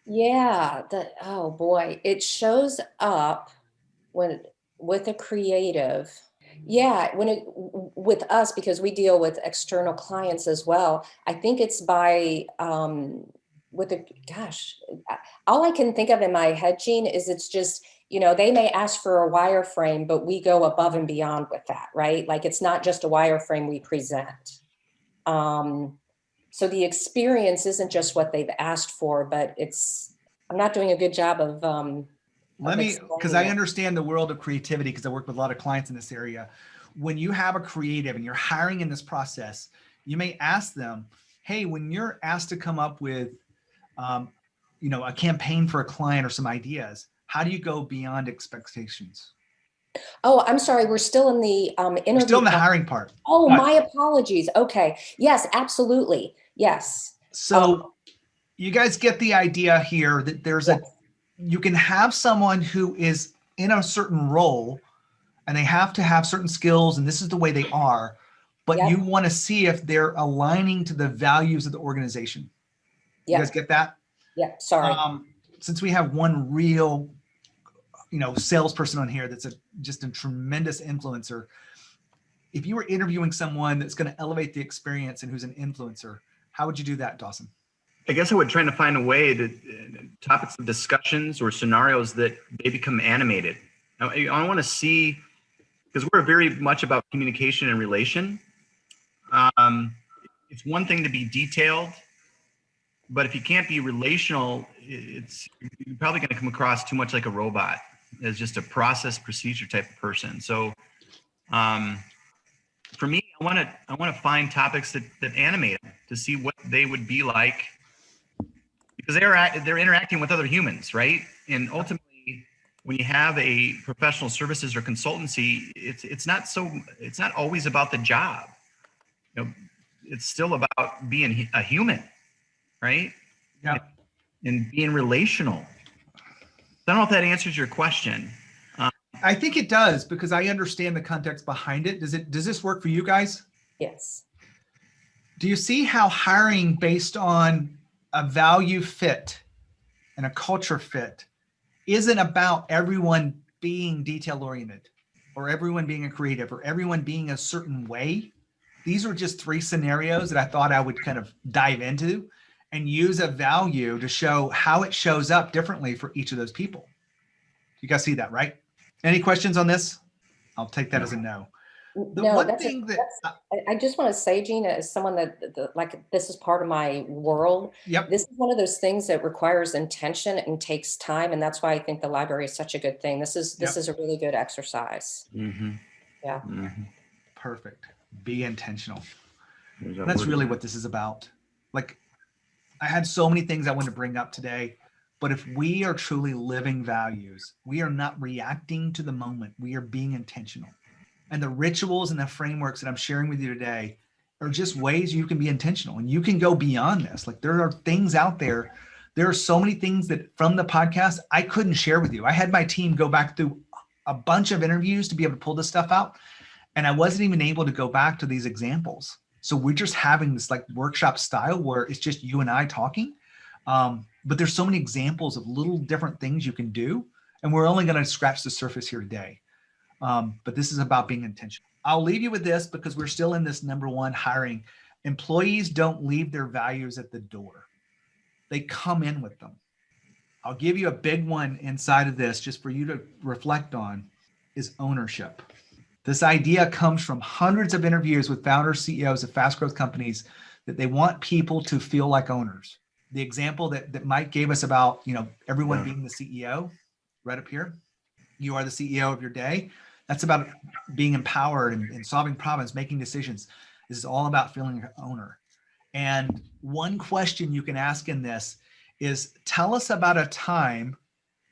Yeah, oh boy, it shows up with a creative. Yeah, with us, because we deal with external clients as well. I think it's by all I can think of in my head, Gene, is it's just, they may ask for a wireframe, but we go above and beyond with that, right? Like it's not just a wireframe we present. So the experience isn't just what they've asked for, but I'm not doing a good job of because I understand the world of creativity because I work with a lot of clients in this area. When you have a creative and you're hiring in this process, you may ask them, hey, when you're asked to come up with, a campaign for a client or some ideas, how do you go beyond expectations? Oh, I'm sorry. We're still in the interview. We're still in the hiring part. Oh, my apologies. Okay. Yes, absolutely. Yes. So you guys get the idea here that you can have someone who is in a certain role and they have to have certain skills and this is the way they are, but you want to see if they're aligning to the values of the organization. You guys get that? Yeah. Sorry. Since we have one real, salesperson on here that's just a tremendous influencer. If you were interviewing someone that's going to elevate the experience and who's an influencer, how would you do that, Dawson? I guess I would try to find a way to topics of discussions or scenarios that they become animated. I want to see, because we're very much about communication and relation. It's one thing to be detailed, but if you can't be relational, you're probably going to come across too much like a robot, as just a process procedure type of person. So for me, I want to find topics that animate them to see what they would be like, because they're interacting with other humans, right? And ultimately, when you have a professional services or consultancy, it's not always about the job. It's still about being a human, right? Yeah. And being relational. I don't know if that answers your question. I think it does, because I understand the context behind it. Does this work for you guys? Yes. Do you see how hiring based on a value fit and a culture fit isn't about everyone being detail oriented or everyone being a creative or everyone being a certain way? These are just three scenarios that I thought I would kind of dive into. and use a value to show how it shows up differently for each of those people. You guys see that, right? Any questions on this? I'll take that as a no. The No, one that's, thing that, I just want to say, Gina, as someone that like, this is part of my world. yep, This is one of those things that requires intention and takes time. And that's why I think the library is such a good thing. This is a really good exercise. Mm-hmm. Yeah. Mm-hmm. perfect. Be intentional. There's that That's word really again. what this is about. Like, I had so many things I wanted to bring up today, but if we are truly living values, we are not reacting to the moment. We are being intentional. And the rituals and the frameworks that I'm sharing with you today are just ways you can be intentional and you can go beyond this. Like, there are things out there. There are so many things that from the podcast I couldn't share with you. I had my team go back through a bunch of interviews to be able to pull this stuff out. And I wasn't even able to go back to these examples. So we're just having this like workshop style where it's just you and I talking. But there's so many examples of little different things you can do. And we're only going to scratch the surface here today. But this is about being intentional. I'll leave you with this because we're still in this number one, hiring. Employees don't leave their values at the door. They come in with them. I'll give you a big one inside of this just for you to reflect on is ownership. This idea comes from hundreds of interviews with founders, CEOs of fast growth companies that they want people to feel like owners. The example that Mike gave us about, everyone being the CEO right up here. You are the CEO of your day. That's about being empowered and solving problems, making decisions. This is all about feeling like an owner. And one question you can ask in this is, tell us about a time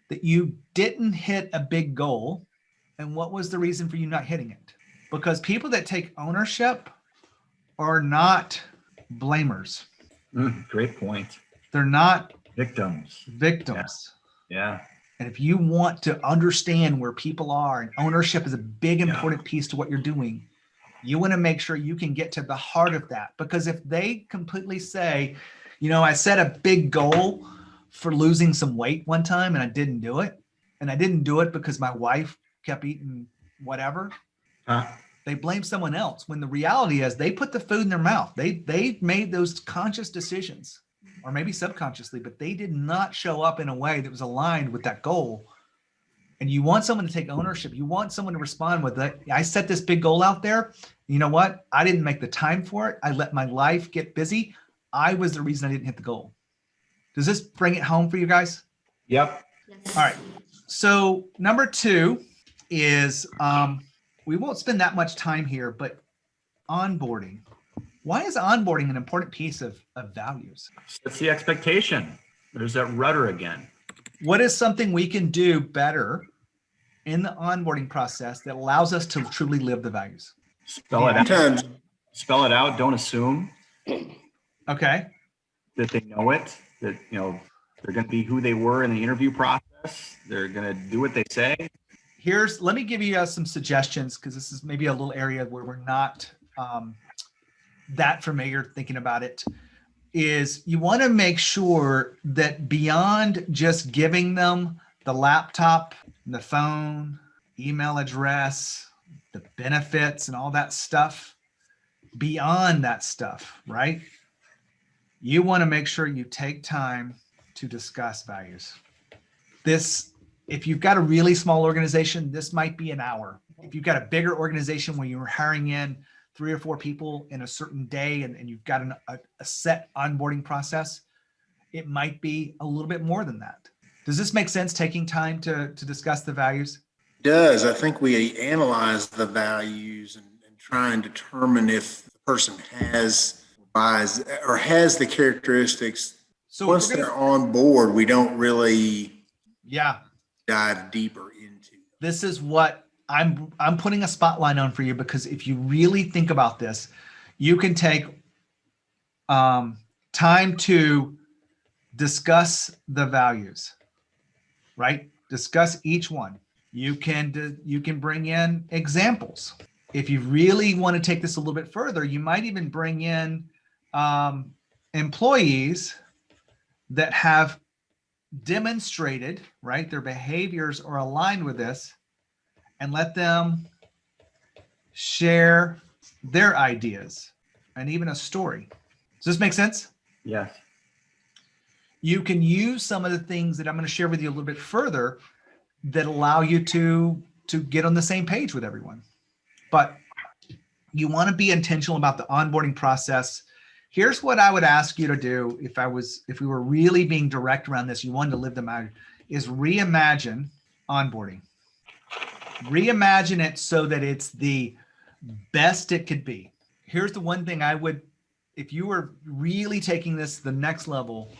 that you didn't hit a big goal and what was the reason for you not hitting it? Because people that take ownership are not blamers. Great point. They're not Victims. victims. Yeah. And if you want to understand where people are, and ownership is a big, important piece to what you're doing, you want to make sure you can get to the heart of that. Because if they completely say, I set a big goal for losing some weight one time and I didn't do it. And I didn't do it because my wife kept eating whatever. They blame someone else when the reality is they put the food in their mouth. They made those conscious decisions, or maybe subconsciously, but they did not show up in a way that was aligned with that goal. And you want someone to take ownership. You want someone to respond with that. I set this big goal out there. You know what? I didn't make the time for it. I let my life get busy. I was the reason I didn't hit the goal. Does this bring it home for you guys? Yep. Yes. All right. So number 2 is, we won't spend that much time here, but onboarding. Why is onboarding an important piece of values? That's the expectation. There's that rudder again. What is something we can do better in the onboarding process that allows us to truly live the values? Spell it out. Sometimes, Spell it out. Don't assume Okay. that they know it, that, they're going to be who they were in the interview process. They're going to do what they say. Let me give you some suggestions, because this is maybe a little area where we're not that familiar thinking about it. Is you want to make sure that beyond just giving them the laptop, the phone, email address, the benefits and all that stuff, beyond that stuff, right? You want to make sure you take time to discuss values. If you've got a really small organization, this might be an hour. If you've got a bigger organization where you're hiring in 3 or 4 people in a certain day and you've got a set onboarding process, it might be a little bit more than that. Does this make sense, taking time to discuss the values? it does. I think we analyze the values and try and determine if the person has the characteristics. So Once they're on board, we don't really dive deeper into. This is what I'm putting a spotlight on for you, because if you really think about this, you can take time to discuss the values, right? Discuss each one. You can bring in examples. If you really want to take this a little bit further, you might even bring in employees that have demonstrated, right, their behaviors are aligned with this, and let them share their ideas and even a story. Does this make sense? Yes. You can use some of the things that I'm going to share with you a little bit further that allow you to get on the same page with everyone. But you want to be intentional about the onboarding process. Here's what I would ask you to do if we were really being direct around this, you wanted to live them out, is reimagine onboarding. Reimagine it so that it's the best it could be. Here's the one thing I would, if you were really taking this to the next level,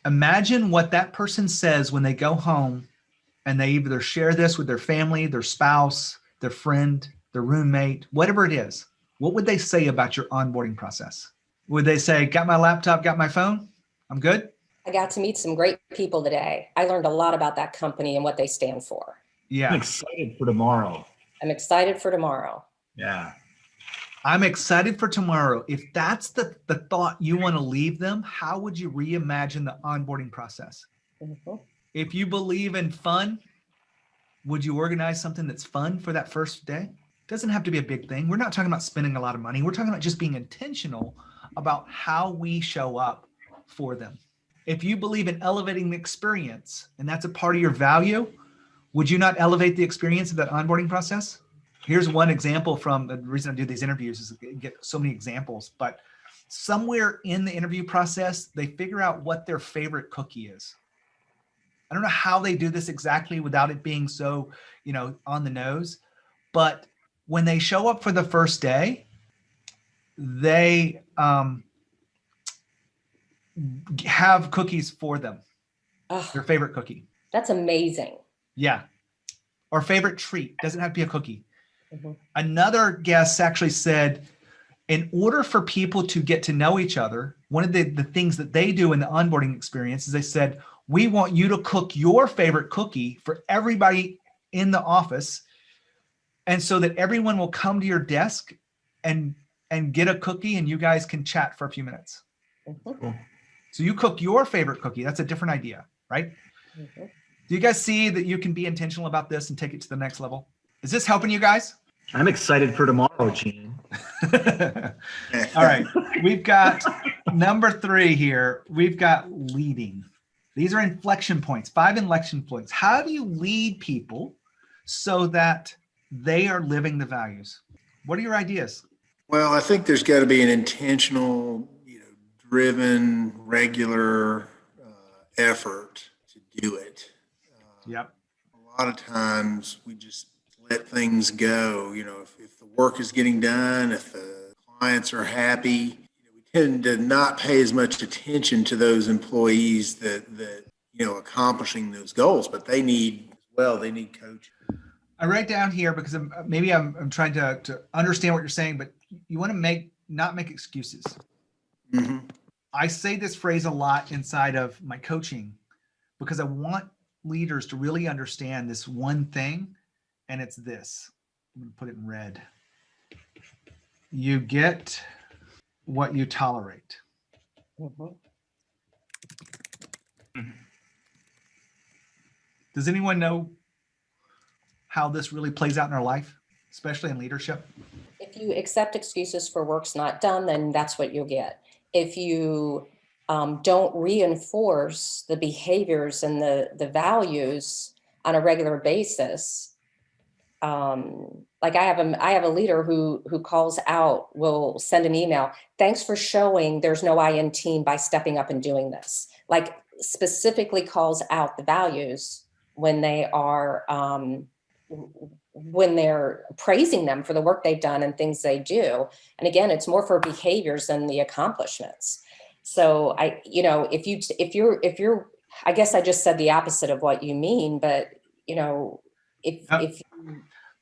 imagine what that person says when they go home and they either share this with their family, their spouse, their friend, their roommate, whatever it is. What would they say about your onboarding process? Would they say, got my laptop, got my phone, I'm good? I got to meet some great people today. I learned a lot about that company and what they stand for. I'm Yeah, excited for tomorrow. I'm excited for tomorrow. Yeah. I'm excited for tomorrow. If that's the thought you want to leave them, how would you reimagine the onboarding process? Mhm. If you believe in fun, would you organize something that's fun for that first day? Doesn't have to be a big thing. We're not talking about spending a lot of money. We're talking about just being intentional about how we show up for them. If you believe in elevating the experience and that's a part of your value, would you not elevate the experience of that onboarding process? Here's one example from the reason I do these interviews is to get so many examples, but somewhere in the interview process, they figure out what their favorite cookie is. I don't know how they do this exactly without it being so, on the nose, but when they show up for the first day, they have cookies for them, their Oh, favorite cookie. that's amazing. Yeah. Or favorite treat. Doesn't have to be a cookie. Mhm. Another guest actually said, in order for people to get to know each other, one of the things that they do in the onboarding experience is they said, we want you to cook your favorite cookie for everybody in the office. And so that everyone will come to your desk and get a cookie and you guys can chat for a few minutes. Mhm. Cool. So you cook your favorite cookie. That's a different idea, right? Mhm. Do you guys see that you can be intentional about this and take it to the next level? Is this helping you guys? I'm excited for tomorrow, Gene. All right. We've got number 3 here. We've got leading. These are inflection points, 5 inflection points. How do you lead people so that they are living the values? What are your ideas? Well, I think there's got to be an intentional, driven, regular effort to do it. Yep. A lot of times we just let things go. If the work is getting done, if the clients are happy, we tend to not pay as much attention to those employees that accomplishing those goals, but they need coaching. I write down here because I'm trying to understand what you're saying, but you want to not make excuses. Mm-hmm. I say this phrase a lot inside of my coaching because I want leaders to really understand this one thing, and it's this. I'm going to put it in red. You get what you tolerate. Mhm. Does anyone know how this really plays out in our life, especially in leadership? If you accept excuses for work's not done, then that's what you'll get. If you don't reinforce the behaviors and the values on a regular basis, like I have a leader who calls out, will send an email, thanks for showing there's no I in team by stepping up and doing this. Like specifically calls out the values when they are when they're praising them for the work they've done and things they do. And again, it's more for behaviors than the accomplishments. So if you're, I guess I just said the opposite of what you mean, but if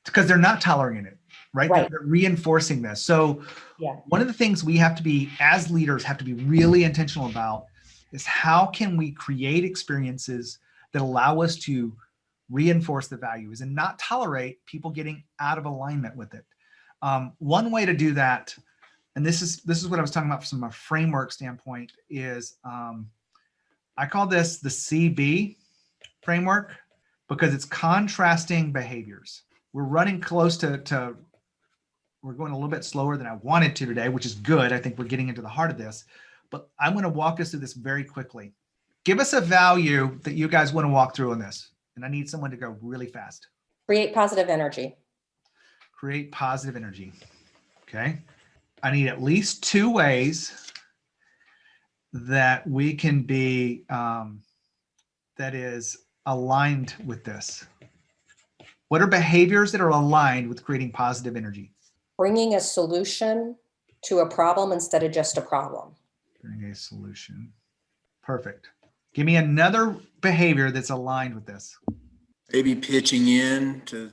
Because they're not tolerating it, right? Right. They're reinforcing this. So Yeah. one of the things we have to be, as leaders, have to be really intentional about is how can we create experiences that allow us to reinforce the values and not tolerate people getting out of alignment with it. One way to do that, and this is what I was talking about from a framework standpoint, is I call this the CB framework because it's contrasting behaviors. We're running close to we're going a little bit slower than I wanted to today, which is good. I think we're getting into the heart of this. but I'm going to walk us through this very quickly. Give us a value that you guys want to walk through on this. And I need someone to go really fast. Create positive energy. Create positive energy. Okay. I need at least 2 ways that we can be, that is aligned with this. What are behaviors that are aligned with creating positive energy? Bringing a solution to a problem instead of just a problem. Bring a solution. Perfect. Give me another behavior that's aligned with this. Maybe pitching in to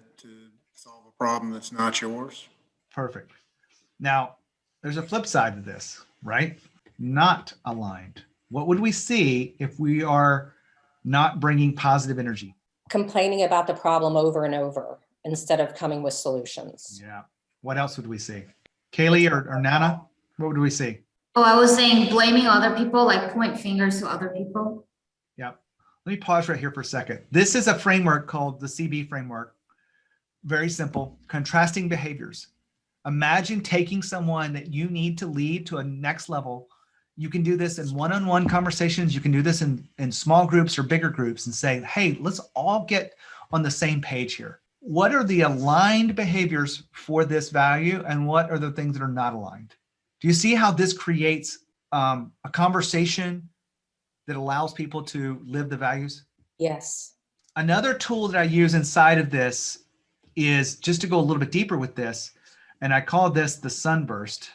solve a problem that's not yours. Perfect. Now, there's a flip side to this, right? Not aligned. What would we see if we are not bringing positive energy? Complaining about the problem over and over instead of coming with solutions. Yeah. What else would we see? Kaylee or Nana, what would we see? Oh, I was saying blaming other people, like point fingers to other people. Yeah. Let me pause right here for a second. This is a framework called the CB framework. Very simple. Contrasting behaviors. Imagine taking someone that you need to lead to a next level. You can do this in one-on-one conversations. You can do this in small groups or bigger groups and say, hey, let's all get on the same page here. What are the aligned behaviors for this value? And what are the things that are not aligned? Do you see how this creates a conversation that allows people to live the values? Yes. Another tool that I use inside of this is just to go a little bit deeper with this. And I call this the sunburst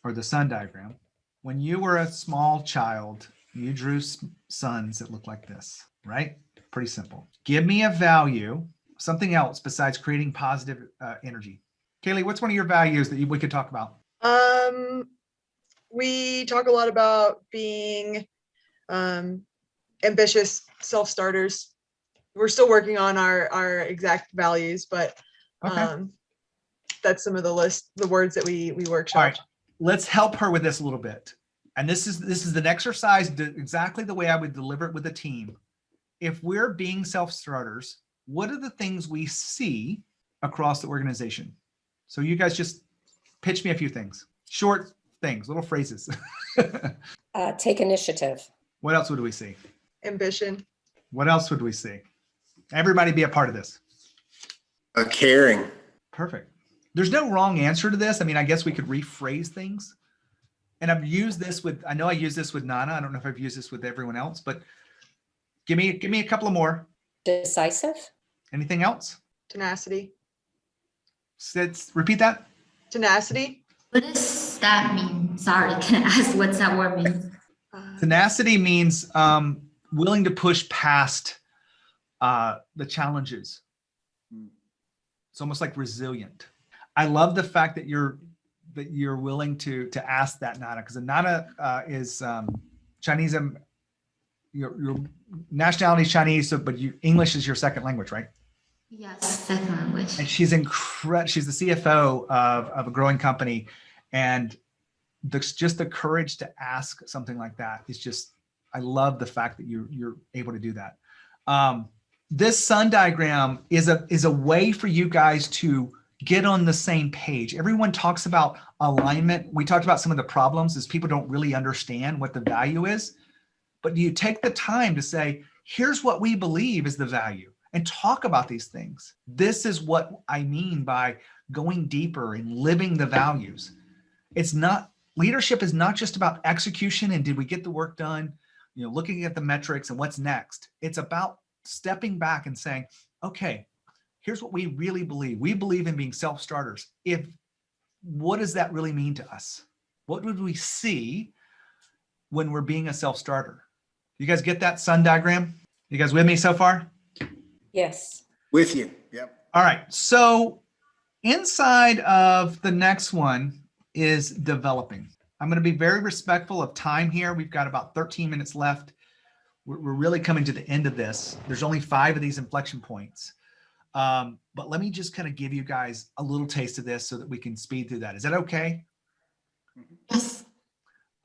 or the sun diagram. When you were a small child, you drew suns that look like this, right? Pretty simple. Give me a value, something else besides creating positive energy. Kaylee, what's one of your values that we could talk about? We talk a lot about being ambitious self-starters. We're still working on our exact values, but Okay. that's some of the words that we workshopped. All right, let's help her with this a little bit. And this is an exercise exactly the way I would deliver it with a team. If we're being self-starters, what are the things we see across the organization? So you guys just pitch me a few things, short things, little phrases. Take initiative. What else would we see? Ambition. What else would we see? Everybody be a part of this. Caring. Perfect. There's no wrong answer to this. I mean, I guess we could rephrase things. And I've used this with, I know I use this with Nana. I don't know if I've used this with everyone else, but give me a couple of more. Decisive. Anything else? Tenacity. Repeat that. Tenacity. What does that mean? Sorry, can I ask what's that word mean? Tenacity means willing to push past the challenges. It's almost like resilient. I love the fact that you're willing to ask that, Nana, because Nana is Chinese. Your nationality is Chinese, so but English is your second language, right? Yes, second language. And she's incredible. She's the CFO of a growing company, and just the courage to ask something like that is just. I love the fact that you're able to do that. This sun diagram is a way for you guys to get on the same page. Everyone talks about alignment. We talked about some of the problems is people don't really understand what the value is, but you take the time to say, here's what we believe is the value and talk about these things. This is what I mean by going deeper and living the values. Leadership is not just about execution and did we get the work done, looking at the metrics and what's next. It's about stepping back and saying, okay, here's what we really believe. We believe in being self-starters. What does that really mean to us? What would we see when we're being a self-starter? You guys get that sun diagram? You guys with me so far? Yes. With you. Yep. All right. So inside of the next one is developing. I'm going to be very respectful of time here. We've got about 13 minutes left. We're really coming to the end of this. There's only 5 of these inflection points. But let me just kind of give you guys a little taste of this so that we can speed through that. Is that okay? Yes.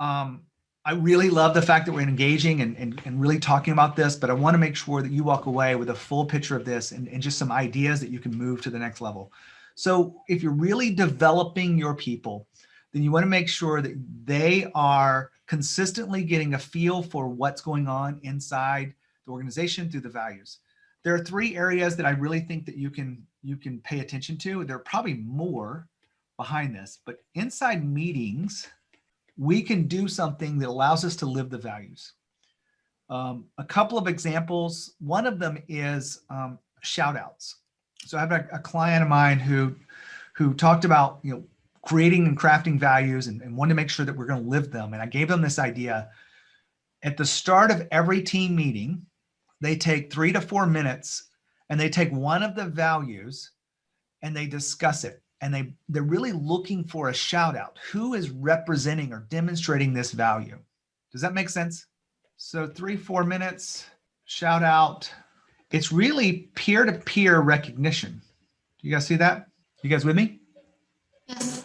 I really love the fact that we're engaging and really talking about this, but I want to make sure that you walk away with a full picture of this and just some ideas that you can move to the next level. So if you're really developing your people, then you want to make sure that they are consistently getting a feel for what's going on inside the organization through the values. There are 3 areas that I really think that you can pay attention to. There are probably more behind this, but inside meetings, we can do something that allows us to live the values. A couple of examples. One of them is shout outs. So I have a client of mine who talked about, creating and crafting values and wanted to make sure that we're going to live them. And I gave them this idea. At the start of every team meeting, they take 3 to 4 minutes and they take one of the values and they discuss it. And they're really looking for a shout out. Who is representing or demonstrating this value? Does that make sense? So 3-4 minutes, shout out. It's really peer-to-peer recognition. Do you guys see that? You guys with me? Yes.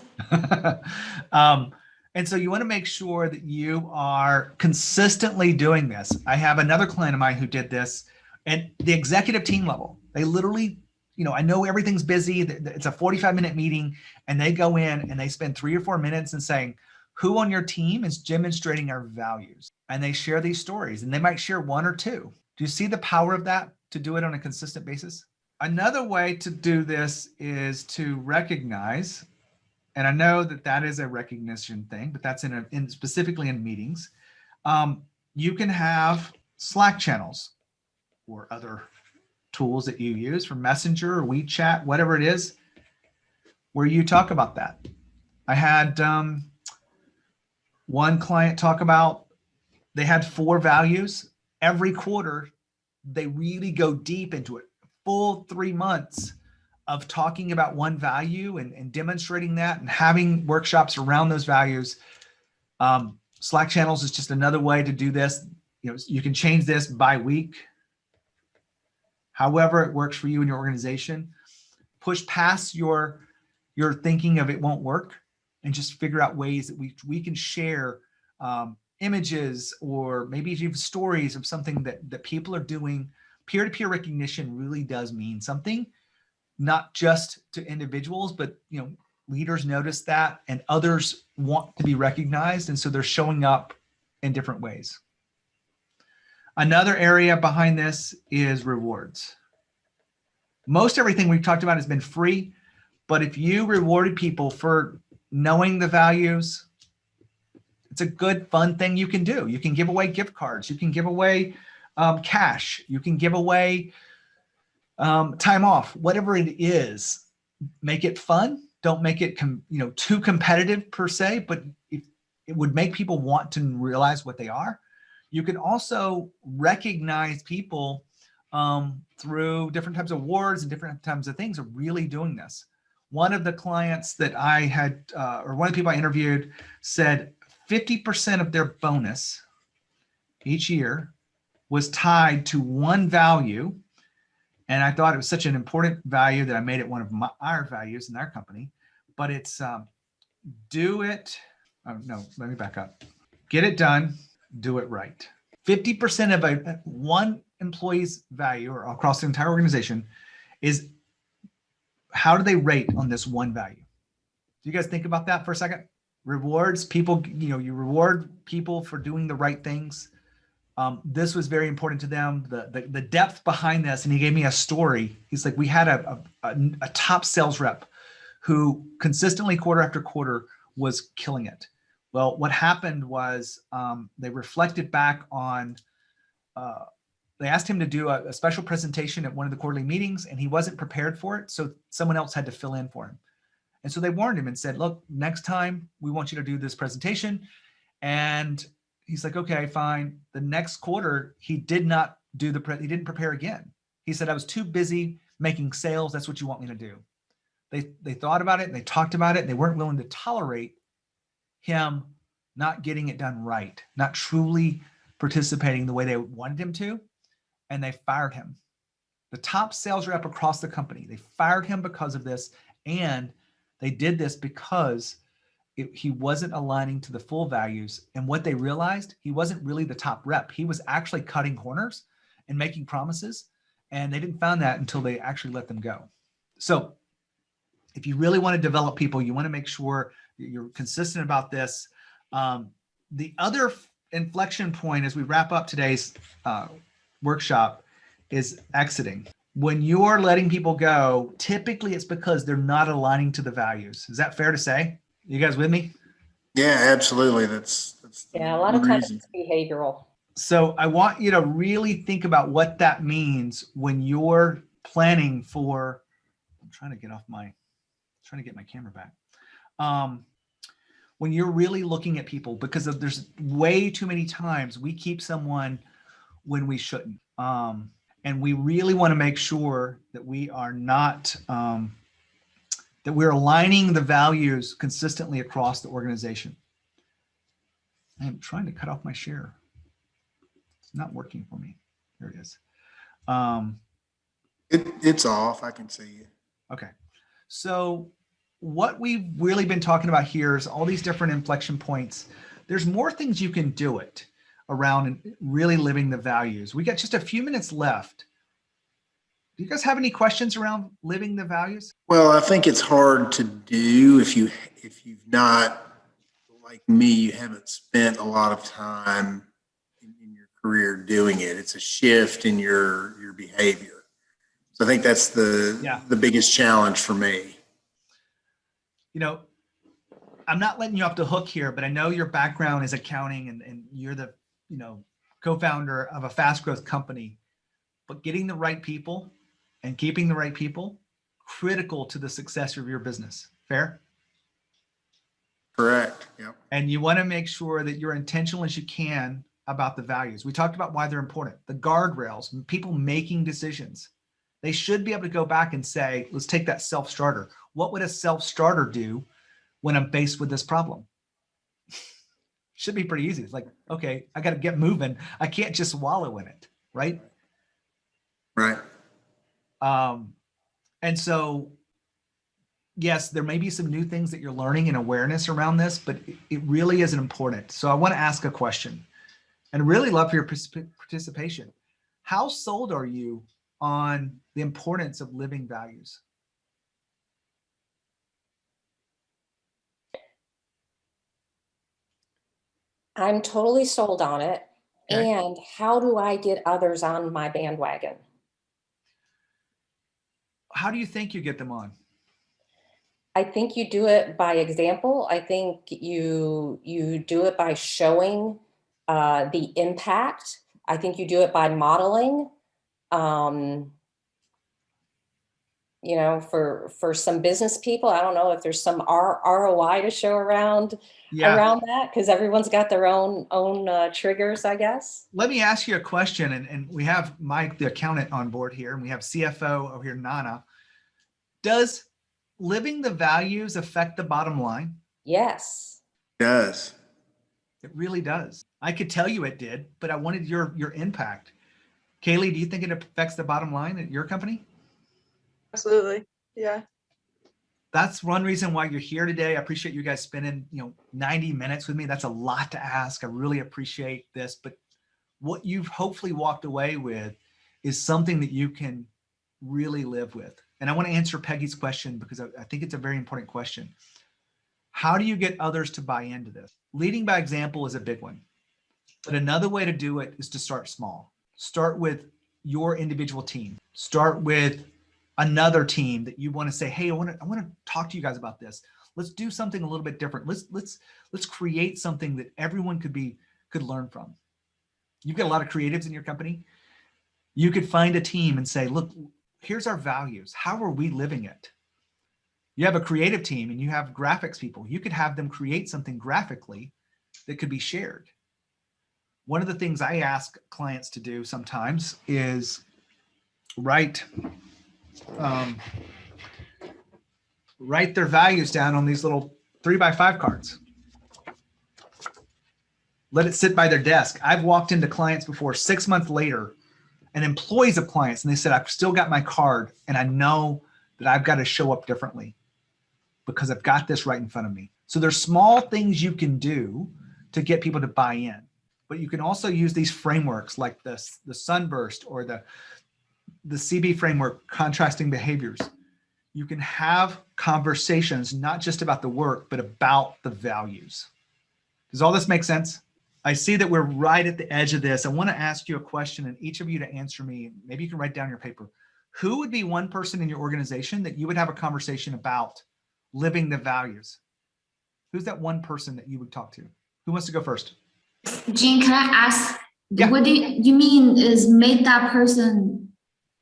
And so you want to make sure that you are consistently doing this. I have another client of mine who did this at the executive team level. They literally, I know everything's busy. It's a 45-minute meeting, and they go in and they spend 3 or 4 minutes and saying, who on your team is demonstrating our values? And they share these stories, and they might share 1 or 2. Do you see the power of that, to do it on a consistent basis? Another way to do this is to recognize, and I know that is a recognition thing, but that's specifically in meetings. You can have Slack channels or other tools that you use for Messenger or WeChat, whatever it is, where you talk about that. I had one client talk about, they had 4 values. Every quarter, they really go deep into it. Full 3 months of talking about one value and demonstrating that and having workshops around those values. Slack channels is just another way to do this. You can change this by week. However it works for you and your organization. Push past your thinking of it won't work and just figure out ways that we can share images or maybe even stories of something that people are doing. Peer-to-peer recognition really does mean something, not just to individuals, but leaders notice that and others want to be recognized. And so they're showing up in different ways. Another area behind this is rewards. Most everything we've talked about has been free, but if you rewarded people for knowing the values, it's a good, fun thing you can do. You can give away gift cards. You can give away cash. You can give away time off, whatever it is. Make it fun. Don't make it too competitive per se, but it would make people want to realize what they are. You can also recognize people through different types of awards and different types of things are really doing this. One of the clients that I had, or one of the people I interviewed, said 50% of their bonus each year was tied to one value. And I thought it was such an important value that I made it one of our values in our company. But it's do it. Oh, no, let me back up. Get it done. Do it right. 50% of one employee's value or across the entire organization is how do they rate on this one value? Do you guys think about that for a second? Rewards people, you reward people for doing the right things. This was very important to them. The depth behind this, and he gave me a story. He's like, we had a top sales rep who consistently quarter after quarter was killing it. Well, what happened was they reflected back on, they asked him to do a special presentation at one of the quarterly meetings, and he wasn't prepared for it. So someone else had to fill in for him. And so they warned him and said, look, next time we want you to do this presentation. And he's like, okay, fine. The next quarter, he did not do he didn't prepare again. He said, I was too busy making sales. That's what you want me to do. They thought about it and they talked about it. And they weren't willing to tolerate him not getting it done right, not truly participating the way they wanted him to. And they fired him. The top sales rep across the company, they fired him because of this. And they did this because he wasn't aligning to the full values. And what they realized, he wasn't really the top rep. He was actually cutting corners and making promises. And they didn't find that until they actually let them go. So if you really want to develop people, you want to make sure You're consistent about this. The other inflection point as we wrap up today's workshop is exiting. When you're letting people go, typically it's because they're not aligning to the values. Is that fair to say? You guys with me? Yeah, absolutely. That's the Yeah, a lot of main times reason. it's behavioral. So I want you to really think about what that means when you're planning for, I'm trying to get my camera back. When you're really looking at people, because there's way too many times we keep someone when we shouldn't. And we really want to make sure that we are not, that we're aligning the values consistently across the organization. I'm trying to cut off my share. It's not working for me. There it is. It's off. I can see you. Okay. So what we've really been talking about here is all these different inflection points. There's more things you can do it around and really living the values. We got just a few minutes left. Do you guys have any questions around living the values? Well, I think it's hard to do if you've not, like me, you haven't spent a lot of time in your career doing it. It's a shift in your behavior. So I think that's the biggest challenge for me. You know, I'm not letting you off the hook here, but I know your background is accounting and you're the, co-founder of a fast growth company, but getting the right people and keeping the right people, critical to the success of your business. Fair? Correct. Yep. And you want to make sure that you're intentional as you can about the values. We talked about why they're important, the guardrails, people making decisions. They should be able to go back and say, let's take that self-starter. What would a self-starter do when I'm faced with this problem? Should be pretty easy. It's like, okay, I got to get moving. I can't just wallow in it, right? Right. And so, yes, there may be some new things that you're learning and awareness around this, but it really isn't important. So I want to ask a question and really love for your participation. How sold are you on the importance of living values? I'm totally sold on it. Okay. And how do I get others on my bandwagon? How do you think you get them on? I think you do it by example. I think you do it by showing the impact. I think you do it by modeling. For some business people, I don't know if there's some ROI to show around that, because everyone's got their own triggers, I guess. Let me ask you a question, and we have Mike, the accountant, on board here, and we have CFO over here, Nana. Does living the values affect the bottom line? Yes. It does. It really does. I could tell you it did, but I wanted your impact. Kaylee, do you think it affects the bottom line at your company? Absolutely. Yeah. That's one reason why you're here today. I appreciate you guys spending 90 minutes with me. That's a lot to ask. I really appreciate this, but what you've hopefully walked away with is something that you can really live with. And I want to answer Peggy's question because I think it's a very important question. How do you get others to buy into this? Leading by example is a big one, but another way to do it is to start small. Start with your individual team. Start with another team that you want to say, hey, I want to talk to you guys about this. Let's do something a little bit different. Let's create something that everyone could learn from. You've got a lot of creatives in your company. You could find a team and say, look, here's our values. How are we living it? You have a creative team and you have graphics people. You could have them create something graphically that could be shared. One of the things I ask clients to do sometimes is write their values down on these little 3x5 cards. Let it sit by their desk. I've walked into clients before 6 months later and employees of clients, and they said, I've still got my card and I know that I've got to show up differently because I've got this right in front of me. So there's small things you can do to get people to buy in, but you can also use these frameworks like the sunburst or the CB framework, contrasting behaviors. you can have conversations, not just about the work, but about the values. Does all this make sense? I see that we're right at the edge of this. I want to ask you a question and each of you to answer me. Maybe you can write down your paper. Who would be one person in your organization that you would have a conversation about living the values? Who's that one person that you would talk to? Who wants to go first? Jean, can I ask, Yeah. what do you mean is make that person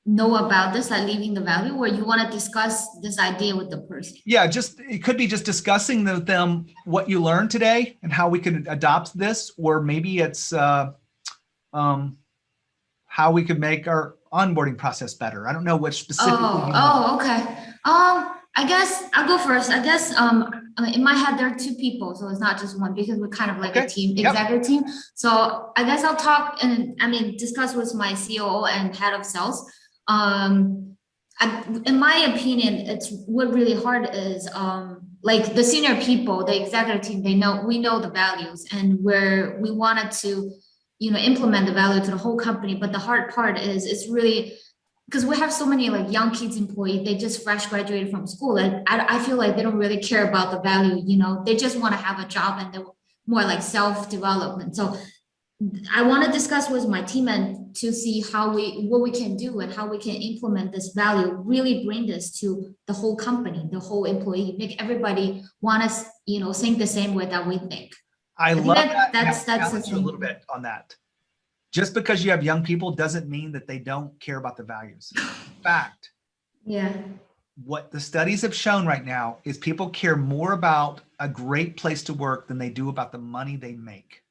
know about this, like leaving the value, or you want to discuss this idea with the person? Yeah, just it could be just discussing with them what you learned today and how we can adopt this, or maybe it's how we could make our onboarding process better. I don't know which specifically. Okay. I guess I'll go first. I guess in my head there are two people, so it's not just one because we're kind of like a team, executive team. So I guess I'll talk and discuss with my COO and head of sales. In my opinion, it's what really hard is like the senior people, the executive team, we know the values and where we wanted to, implement the value to the whole company. But the hard part is it's really because we have so many like young kids employed, they just fresh graduated from school. And I feel like they don't really care about the value, they just want to have a job and they're more like self-development. So I want to discuss with my team and to see what we can do and how we can implement this value, really bring this to the whole company, the whole employee, make everybody want to, think the same way that we think. I love that. That's Challenge you a little bit on that. Just because you have young people doesn't mean that they don't care about the values. In fact, what the studies have shown right now is people care more about a great place to work than they do about the money they make.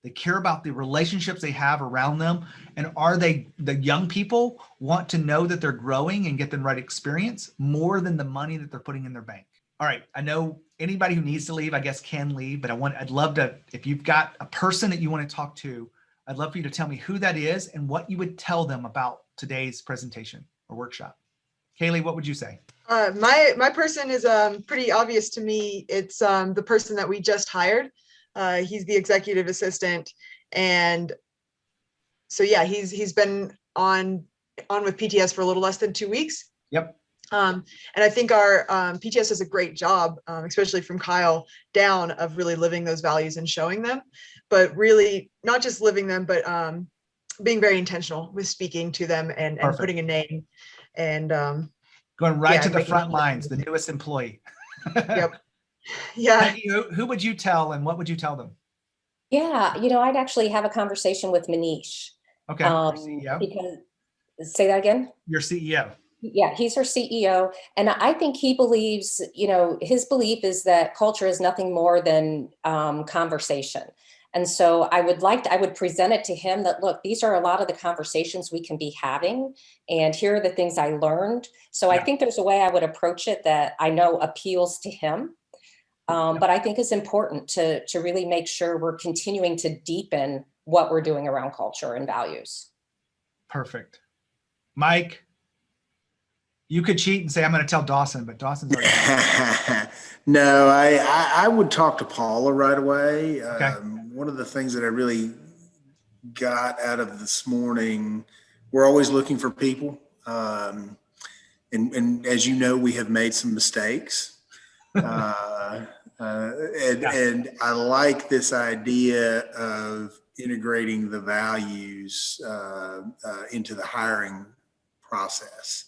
They care about the relationships they have around them. And the young people want to know that they're growing and get the right experience more than the money that they're putting in their bank. All right. I know anybody who needs to leave, I guess, can leave, but I'd love to, if you've got a person that you want to talk to, I'd love for you to tell me who that is and what you would tell them about today's presentation or workshop. Kaylee, what would you say? My person is pretty obvious to me. It's the person that we just hired. He's the executive assistant, and so yeah, he's been on with PTS for a little less than 2 weeks. Yep. And I think our PTS does a great job, especially from Kyle down, of really living those values and showing them, but really not just living them, but being very intentional with speaking to them and putting a name and going right to the front lines, the newest employee. Yep. Yeah. Peggy, who would you tell and what would you tell them? Yeah, I'd actually have a conversation with Manish. Okay. CEO. Because, say that again? Your CEO. Yeah, he's our CEO. And I think he believes, his belief is that culture is nothing more than conversation. And so I would present it to him that, look, these are a lot of the conversations we can be having. And here are the things I learned. So I think there's a way I would approach it that I know appeals to him. But I think it's important to really make sure we're continuing to deepen what we're doing around culture and values. Perfect. Mike, you could cheat and say, I'm going to tell Dawson, but Dawson's already. No, I would talk to Paula right away. Okay. One of the things that I really got out of this morning, we're always looking for people. And as you know, we have made some mistakes. And I like this idea of integrating the values into the hiring process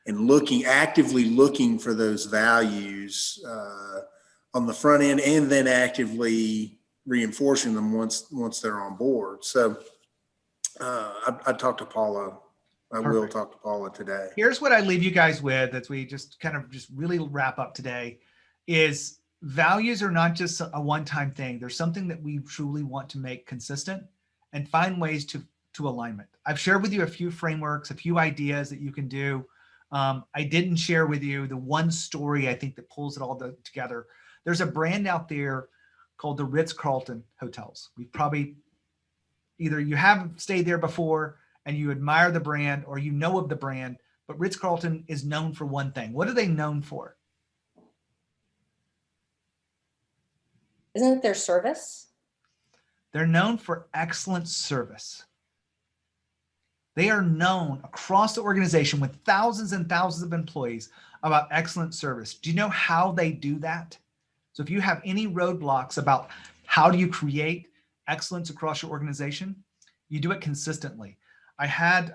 and actively looking for those values on the front end, and then actively reinforcing them once they're on board. So I talked to Paula. I will talk to Paula today. Here's what I leave you guys with as we just really wrap up today is values are not just a one-time thing. There's something that we truly want to make consistent and find ways to alignment. I've shared with you a few frameworks, a few ideas that you can do. I didn't share with you the one story I think that pulls it all together. There's a brand out there called the Ritz-Carlton hotels. We've probably either you have stayed there before and you admire the brand or you know of the brand, but Ritz-Carlton is known for one thing. What are they known for? Isn't it their service? They're known for excellent service. They are known across the organization with thousands and thousands of employees about excellent service. Do you know how they do that? So if you have any roadblocks about how do you create excellence across your organization, you do it consistently. I had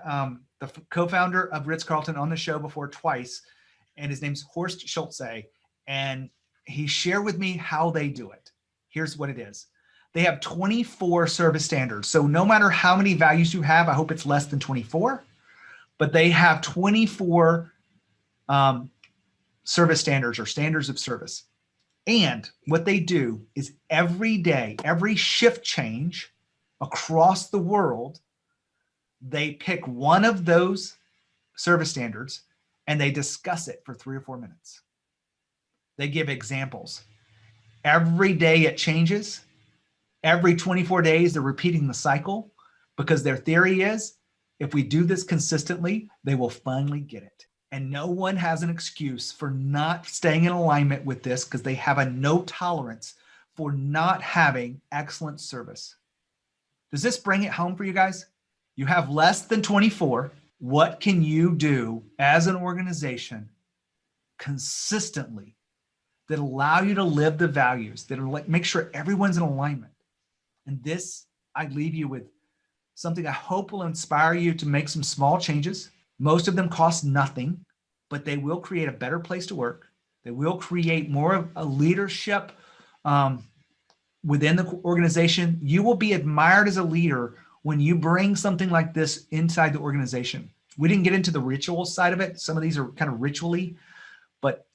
the co-founder of Ritz-Carlton on the show before twice, and his name's Horst Schulze, and he shared with me how they do it. Here's what it is. They have 24 service standards. So no matter how many values you have, I hope it's less than 24, but they have 24 service standards or standards of service. And what they do is every day, every shift change across the world, they pick one of those service standards and they discuss it for 3 or 4 minutes. They give examples. Every day it changes. Every 24 days, they're repeating the cycle because their theory is if we do this consistently, they will finally get it. And no one has an excuse for not staying in alignment with this because they have a no tolerance for not having excellent service. Does this bring it home for you guys? You have less than 24. What can you do as an organization consistently that allow you to live the values, that make sure everyone's in alignment? And this, I leave you with something I hope will inspire you to make some small changes. Most of them cost nothing, but they will create a better place to work. They will create more of a leadership within the organization. You will be admired as a leader when you bring something like this inside the organization. We didn't get into the ritual side of it. Some of these are kind of ritually, but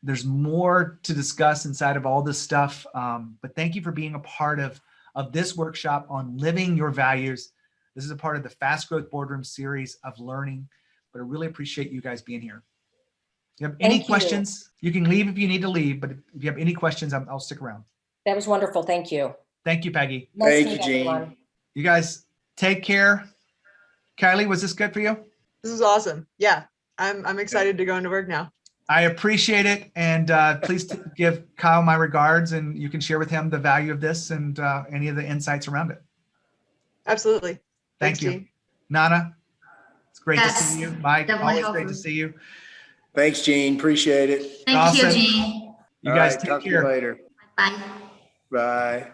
there's more to discuss inside of all this stuff. But thank you for being a part of this workshop on living your values. This is a part of the Fast Growth Boardroom series of learning, but I really appreciate you guys being here. If you have any questions, you can leave if you need to leave, but if you have any questions, I'll stick around. That was wonderful. Thank you. Thank you, Peggy. Nice to Thank you, meet Gene. everyone. You guys take care. Kylie, was this good for you? This is awesome. Yeah, I'm excited to go into work now. I appreciate it. And please give Kyle my regards, and you can share with him the value of this and any of the insights around it. Absolutely. Thank Thanks, you. Gene. Nana, it's great to Yes, see you. Mike, definitely always great to helpful. see you. Thanks, Gene. Appreciate it. Thank Awesome. you, Gene. You All guys right, take talk to you care. later. Bye. Bye.